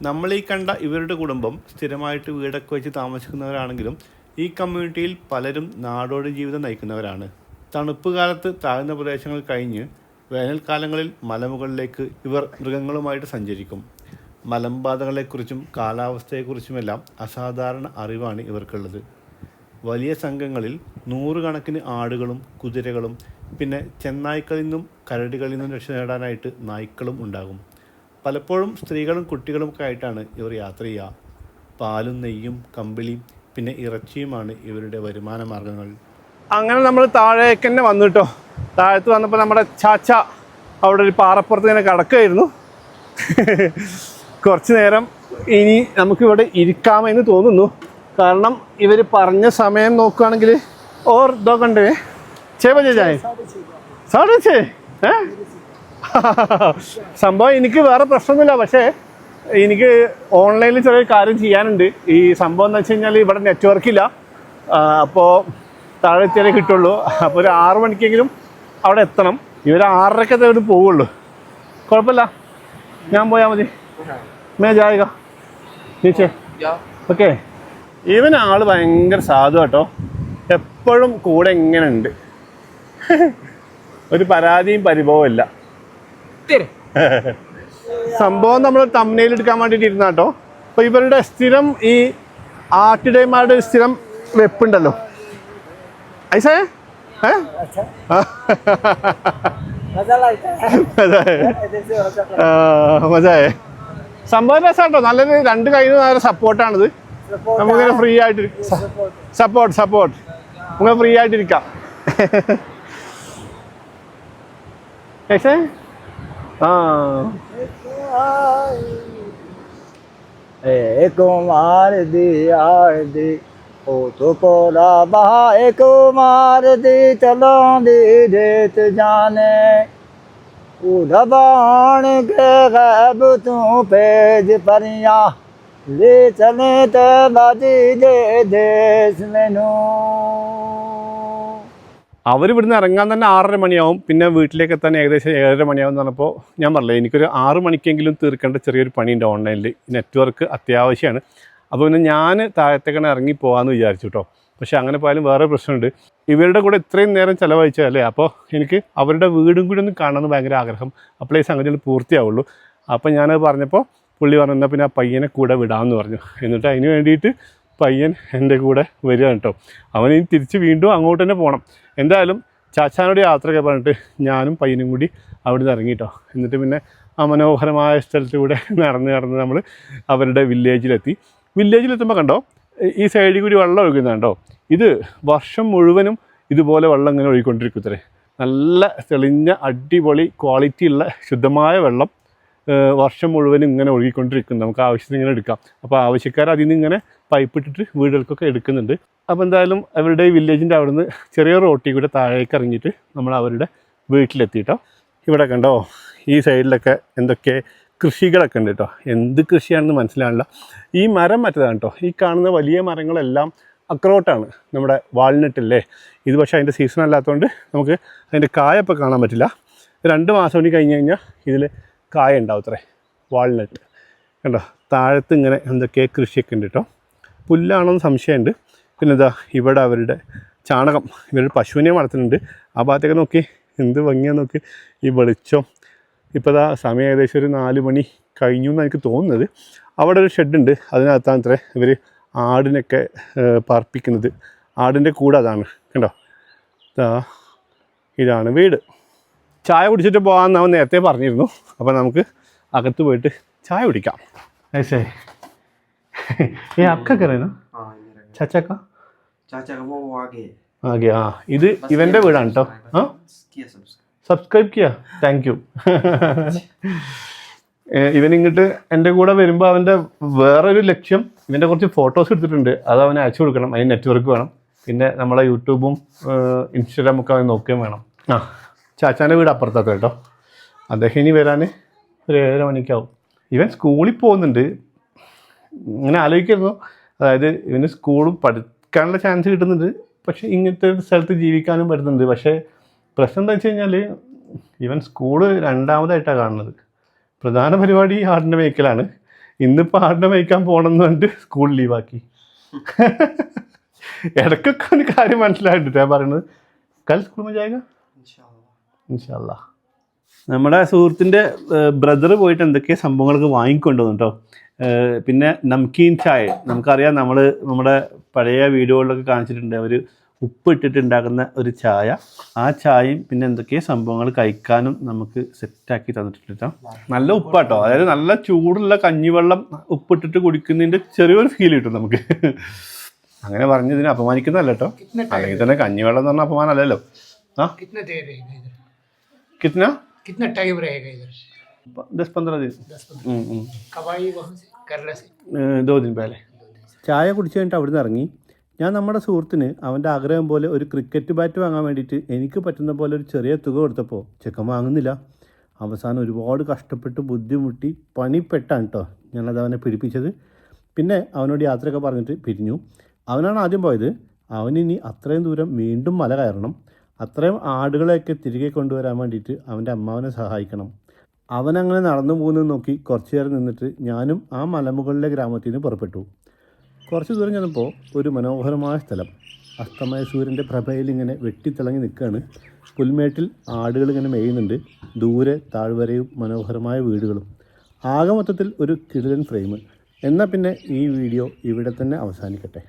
നമ്മളീ കണ്ട ഇവരുടെ കുടുംബം സ്ഥിരമായിട്ട് വീടൊക്കെ വെച്ച് താമസിക്കുന്നവരാണെങ്കിലും ഈ കമ്മ്യൂണിറ്റിയിൽ പലരും നാടോടി ജീവിതം നയിക്കുന്നവരാണ്. തണുപ്പ് കാലത്ത് താഴ്ന്ന പ്രദേശങ്ങൾ കഴിഞ്ഞ് വേനൽക്കാലങ്ങളിൽ മലമുകളിലേക്ക് ഇവർ മൃഗങ്ങളുമായിട്ട് സഞ്ചരിക്കും. മലമ്പാതകളെക്കുറിച്ചും കാലാവസ്ഥയെക്കുറിച്ചുമെല്ലാം അസാധാരണ അറിവാണ് ഇവർക്കുള്ളത്. വലിയ സംഘങ്ങളിൽ 100 കണക്കിന് ആടുകളും കുതിരകളും പിന്നെ ചെന്നായ്ക്കളിൽ നിന്നും കരടികളിൽ നിന്നും രക്ഷ നേടാനായിട്ട് നായ്ക്കളും ഉണ്ടാകും. പലപ്പോഴും സ്ത്രീകളും കുട്ടികളും ഒക്കെ ആയിട്ടാണ് ഇവർ യാത്ര ചെയ്യുക. പാലും നെയ്യും കമ്പിളിയും പിന്നെ ഇറച്ചിയുമാണ് ഇവരുടെ വരുമാന മാർഗങ്ങൾ. അങ്ങനെ നമ്മൾ താഴേക്ക് തന്നെ വന്നു കേട്ടോ. താഴത്ത് വന്നപ്പോൾ നമ്മുടെ ചാച്ച അവിടെ ഒരു പാറപ്പുറത്ത് ഇങ്ങനെ കിടക്കുകയായിരുന്നു. കുറച്ച് നേരം ഇനി നമുക്കിവിടെ ഇരിക്കാമെന്ന് തോന്നുന്നു. കാരണം ഇവർ പറഞ്ഞ സമയം നോക്കുകയാണെങ്കിൽ ഓർ ദോ കണ്ടേ 6 बजे जाए 6:30 സംഭവം എനിക്ക് വേറെ പ്രശ്നമൊന്നുമില്ല. പക്ഷേ എനിക്ക് ഓൺലൈനിൽ ചെറിയ കാര്യം ചെയ്യാനുണ്ട്. ഈ സംഭവം എന്ന് വെച്ച് കഴിഞ്ഞാൽ ഇവിടെ നെറ്റ്വർക്കില്ല. അപ്പോൾ താഴെ എത്തിയാലേ കിട്ടുള്ളൂ. അപ്പോൾ ഒരു 6 മണിക്കെങ്കിലും അവിടെ എത്തണം. ഇവർ 6:30 ഇവിടെ പോവുള്ളൂ. കുഴപ്പമില്ല, ഞാൻ പോയാൽ മതി. മേ ജായക നീച്ചേ. ഓക്കെ. ഇവൻ ആൾ ഭയങ്കര സാധു കേട്ടോ. എപ്പോഴും കൂടെ ഇങ്ങനെ ഉണ്ട്. ഒരു പരാതിയും പരിഭവവും ഇല്ല. സംഭവം നമ്മൾ തംബ്നെയിൽ എടുക്കാൻ വേണ്ടിയിട്ട് ഇരുന്ന കേട്ടോ. അപ്പോൾ ഇവരുടെ സ്ഥിരം ഈ ആട്ടിടയന്മാരുടെ സ്ഥിരം വെപ്പുണ്ടല്ലോ. ഐസേ മജായേ. സംഭവം രസമാട്ടോ. നല്ലൊരു 2 കയ്യിൽ നല്ല സപ്പോർട്ടാണിത്. നമുക്കിങ്ങനെ ഫ്രീ ആയിട്ട് സപ്പോർട്ട് നമുക്ക് ഫ്രീ ആയിട്ടിരിക്കാം. कुमार दी आर दी ओ तो कोला बहा कुमार दी चलो दी देत जाने उड़बान के गैब तू पेज परिया ले चले ते बाजी दे देश मेनू. അവരിവിടുന്ന് ഇറങ്ങാൻ തന്നെ 6:30 മണിയാവും. പിന്നെ വീട്ടിലേക്ക് എത്താൻ ഏകദേശം 7:30 മണിയാവും എന്ന് പറഞ്ഞപ്പോൾ ഞാൻ പറഞ്ഞില്ലേ, എനിക്കൊരു 6 മണിക്കെങ്കിലും തീർക്കേണ്ട ചെറിയൊരു പണിയുണ്ട് ഓൺലൈനിൽ. നെറ്റ്വർക്ക് അത്യാവശ്യമാണ്. അപ്പോൾ പിന്നെ ഞാൻ താഴത്തേക്കാണ് ഇറങ്ങി പോകാമെന്ന് വിചാരിച്ചു കേട്ടോ. പക്ഷേ അങ്ങനെ പോയാലും വേറെ പ്രശ്നമുണ്ട്. ഇവരുടെ കൂടെ ഇത്രയും നേരം ചിലവഴിച്ചതല്ലേ, അപ്പോൾ എനിക്ക് അവരുടെ വീടും കൂടി ഒന്ന് കാണണമെന്ന് ഭയങ്കര ആഗ്രഹം. അപ്പോഴേ ഈ സംഗതികൾ പൂർത്തിയാവുള്ളൂ. അപ്പോൾ ഞാനത് പറഞ്ഞപ്പോൾ പുള്ളി പറഞ്ഞു എന്നാൽ പിന്നെ ആ പയ്യനെ കൂടെ വിടാമെന്ന് പറഞ്ഞു. എന്നിട്ട് അതിന് വേണ്ടിയിട്ട് പയ്യൻ എൻ്റെ കൂടെ വരിക കേട്ടോ. അവന് തിരിച്ച് വീണ്ടും അങ്ങോട്ട് തന്നെ പോകണം. എന്തായാലും ചാച്ചാനോട് യാത്രയൊക്കെ പറഞ്ഞിട്ട് ഞാനും പയ്യനും കൂടി അവിടെ നിന്ന് ഇറങ്ങിട്ടോ. എന്നിട്ട് പിന്നെ ആ മനോഹരമായ സ്ഥലത്തൂടെ നടന്ന് നമ്മൾ അവരുടെ വില്ലേജിലെത്തി. വില്ലേജിലെത്തുമ്പോൾ കണ്ടോ, ഈ സൈഡിൽ കൂടി വെള്ളം ഒഴുകുന്നുണ്ടോ. ഇത് വർഷം മുഴുവനും ഇതുപോലെ വെള്ളം ഇങ്ങനെ ഒഴുകിക്കൊണ്ടിരിക്കുത്രേ. നല്ല തെളിഞ്ഞ അടിപൊളി ക്വാളിറ്റിയുള്ള ശുദ്ധമായ വെള്ളം വർഷം മുഴുവനും ഇങ്ങനെ ഒഴുകിക്കൊണ്ടിരിക്കുന്നു. നമുക്ക് ആവശ്യത്തിന് ഇങ്ങനെ എടുക്കാം. അപ്പോൾ ആവശ്യക്കാർ അതിൽ നിന്ന് ഇങ്ങനെ പൈപ്പ് ഇട്ടിട്ട് വീടുകൾക്കൊക്കെ എടുക്കുന്നുണ്ട്. അപ്പോൾ എന്തായാലും അവരുടെ ഈ വില്ലേജിൻ്റെ അവിടെ നിന്ന് ചെറിയ റോട്ടിൽ കൂടെ താഴേക്ക് ഇറങ്ങിയിട്ട് നമ്മൾ അവരുടെ വീട്ടിലെത്തിയിട്ടോ. ഇവിടെ കണ്ടോ, ഈ സൈഡിലൊക്കെ എന്തൊക്കെ കൃഷികളൊക്കെ ഉണ്ട് കേട്ടോ. എന്ത് കൃഷിയാണെന്ന് മനസ്സിലാവില്ല. ഈ മരം മറ്റേതാണ് കേട്ടോ. ഈ കാണുന്ന വലിയ മരങ്ങളെല്ലാം അക്രോട്ടാണ്, നമ്മുടെ വാൾനട്ടില്ലേ. ഇത് പക്ഷേ അതിൻ്റെ സീസൺ അല്ലാത്തതുകൊണ്ട് നമുക്ക് അതിൻ്റെ കായപ്പോൾ കാണാൻ പറ്റില്ല. 2 മാസം കൂടി കഴിഞ്ഞ് കഴിഞ്ഞാൽ ഇതിൽ കായ ഉണ്ടാവും അത്രേ, വാൾനട്ട് കണ്ടോ. താഴത്ത് ഇങ്ങനെ എന്തൊക്കെ കൃഷിയൊക്കെ ഉണ്ട് കേട്ടോ. പുല്ലാണെന്ന് സംശയമുണ്ട്. പിന്നെ ഇതാ ഇവിടെ അവരുടെ ചാണകം, ഇവരുടെ പശുവിനെ വളർത്തുന്നുണ്ട്. ആ ഭാഗത്തേക്ക് നോക്കി എന്ത് ഭംഗിയാന്ന് നോക്കി. ഈ വെളിച്ചം ഇപ്പോൾ ഇതാ സമയം ഏകദേശം ഒരു 4 മണി കഴിഞ്ഞു എന്നാണ് എനിക്ക് തോന്നുന്നത്. അവിടെ ഒരു ഷെഡുണ്ട്, അതിനകത്താണ് അത്രേ ഇവർ ആടിനൊക്കെ പാർപ്പിക്കുന്നത്. ആടിൻ്റെ കൂടെ അതാണ് കണ്ടോ. ഇതാണ് വീട്. ചായ കുടിച്ചിട്ട് പോകാമെന്ന് അവൻ നേരത്തെ പറഞ്ഞിരുന്നു. അപ്പോൾ നമുക്ക് അകത്ത് പോയിട്ട് ചായ കുടിക്കാം. ऐसे ये आपका घर है ना चाचा का चाचा का वो आगे ആകെ ആ ഇത് ഇവൻ്റെ വീടാണ് കേട്ടോ ആ സബ്സ്ക്രൈബ് ചെയ്യാ താങ്ക് യു ഇവൻ ഇങ്ങോട്ട് എൻ്റെ കൂടെ വരുമ്പോൾ അവൻ്റെ വേറൊരു ലക്ഷ്യം ഇവൻ്റെ കുറച്ച് ഫോട്ടോസ് എടുത്തിട്ടുണ്ട് അത് അവന് അയച്ചു കൊടുക്കണം അതിന് നെറ്റ്വർക്ക് വേണം പിന്നെ നമ്മളെ യൂട്യൂബും ഇൻസ്റ്റാഗ്രാമൊക്കെ അവൻ നോക്കുകയും വേണം ആ ചാച്ചാൻ്റെ വീട് അപ്പുറത്താണ് കേട്ടോ അദ്ദേഹം ഇനി വരാൻ ഒരു 7 മണിക്കാവും ഇവൻ സ്കൂളിൽ പോകുന്നുണ്ട് ഇങ്ങനെ ആലോചിക്കുന്നു അതായത് ഇവന് സ്കൂളും പഠിക്കാനുള്ള ചാൻസ് കിട്ടുന്നുണ്ട് പക്ഷേ ഇങ്ങനത്തെ ഒരു സ്ഥലത്ത് ജീവിക്കാനും പറ്റുന്നുണ്ട് പക്ഷേ പ്രശ്നം എന്താ വെച്ച് കഴിഞ്ഞാൽ ഇവൻ സ്കൂള് രണ്ടാമതായിട്ടാണ് കാണുന്നത് പ്രധാന പരിപാടി ആടിനെ മേയ്ക്കലാണ് ഇന്നിപ്പോൾ ആടിനെ മേയ്ക്കാൻ പോകണമെന്ന് പറഞ്ഞിട്ട് സ്കൂൾ ലീവാക്കി ഇടയ്ക്കൊക്കെ ഒരു കാര്യം മനസ്സിലായിട്ടുണ്ട് ഞാൻ പറയുന്നത് കൽ സ്കൂൾ മജായക ഇൻഷാല്ലാ നമ്മുടെ സുഹൃത്തിൻ്റെ ബ്രദർ പോയിട്ട് എന്തൊക്കെ സംഭവങ്ങളൊക്കെ വാങ്ങിക്കൊണ്ടുവന്നു കേട്ടോ പിന്നെ നംകീൻ ചായ നമുക്കറിയാം നമ്മുടെ പഴയ വീഡിയോകളിലൊക്കെ കാണിച്ചിട്ടുണ്ട് അവർ ഉപ്പ് ഇട്ടിട്ട് ഉണ്ടാക്കുന്ന ഒരു ചായ ആ ചായയും പിന്നെ എന്തൊക്കെയോ സംഭവങ്ങൾ കഴിക്കാനും നമുക്ക് സെറ്റാക്കി തന്നിട്ടുണ്ട് കേട്ടോ നല്ല ഉപ്പാട്ടോ അതായത് നല്ല ചൂടുള്ള കഞ്ഞിവെള്ളം ഉപ്പിട്ടിട്ട് കുടിക്കുന്നതിൻ്റെ ചെറിയൊരു ഫീൽ കിട്ടും നമുക്ക് അങ്ങനെ പറഞ്ഞതിനെ അപമാനിക്കുന്നതല്ല കേട്ടോ അല്ലെങ്കിൽ തന്നെ കഞ്ഞിവെള്ളം എന്ന് പറഞ്ഞാൽ അപമാനമല്ലല്ലോ ആ കിतना कितना टाइम रहेगा इधर 10-15 दिन कब आई वहाँ से केरला से 2 दिन पहले ചായ കുടിച്ചു കഴിഞ്ഞിട്ട് അവിടെ നിന്ന് ഇറങ്ങി ഞാൻ നമ്മുടെ സുഹൃത്തിന് അവൻ്റെ ആഗ്രഹം പോലെ ഒരു ക്രിക്കറ്റ് ബാറ്റ് വാങ്ങാൻ വേണ്ടിയിട്ട് എനിക്ക് പറ്റുന്ന പോലെ ഒരു ചെറിയ തുക കൊടുത്തപ്പോൾ ചെക്കൻ വാങ്ങുന്നില്ല അവസാനം ഒരുപാട് കഷ്ടപ്പെട്ട് ബുദ്ധിമുട്ടി പണിപ്പെട്ടാണ് കേട്ടോ ഞാനത് അവനെ പിടിപ്പിച്ചത് പിന്നെ അവനോട് യാത്രയൊക്കെ പറഞ്ഞിട്ട് പിരിഞ്ഞു അവനാണ് ആദ്യം പോയത് അവനിനി അത്രയും ദൂരം വീണ്ടും മല കയറണം അത്രയും ആടുകളെയൊക്കെ തിരികെ കൊണ്ടുവരാൻ വേണ്ടിയിട്ട് അവൻ്റെ അമ്മാവനെ സഹായിക്കണം അവനങ്ങനെ നടന്നു പോകുന്നത് നോക്കി കുറച്ച് നേരം നിന്നിട്ട് ഞാനും ആ മലമുകളിലെ ഗ്രാമത്തിൽ നിന്ന് പുറപ്പെട്ടു കുറച്ച് ദൂരം ചെന്നപ്പോൾ ഒരു മനോഹരമായ സ്ഥലം അസ്തമയ സൂര്യൻ്റെ പ്രഭയിൽ ഇങ്ങനെ വെട്ടിത്തിളങ്ങി നിൽക്കുകയാണ് പുൽമേട്ടിൽ ആടുകൾ ഇങ്ങനെ മേയുന്നുണ്ട് ദൂരെ താഴ്വരയും മനോഹരമായ വീടുകളും ആകെ മൊത്തത്തിൽ ഒരു കിടിലൻ ഫ്രെയിം എന്നാൽ പിന്നെ ഈ വീഡിയോ ഇവിടെ തന്നെ അവസാനിക്കട്ടെ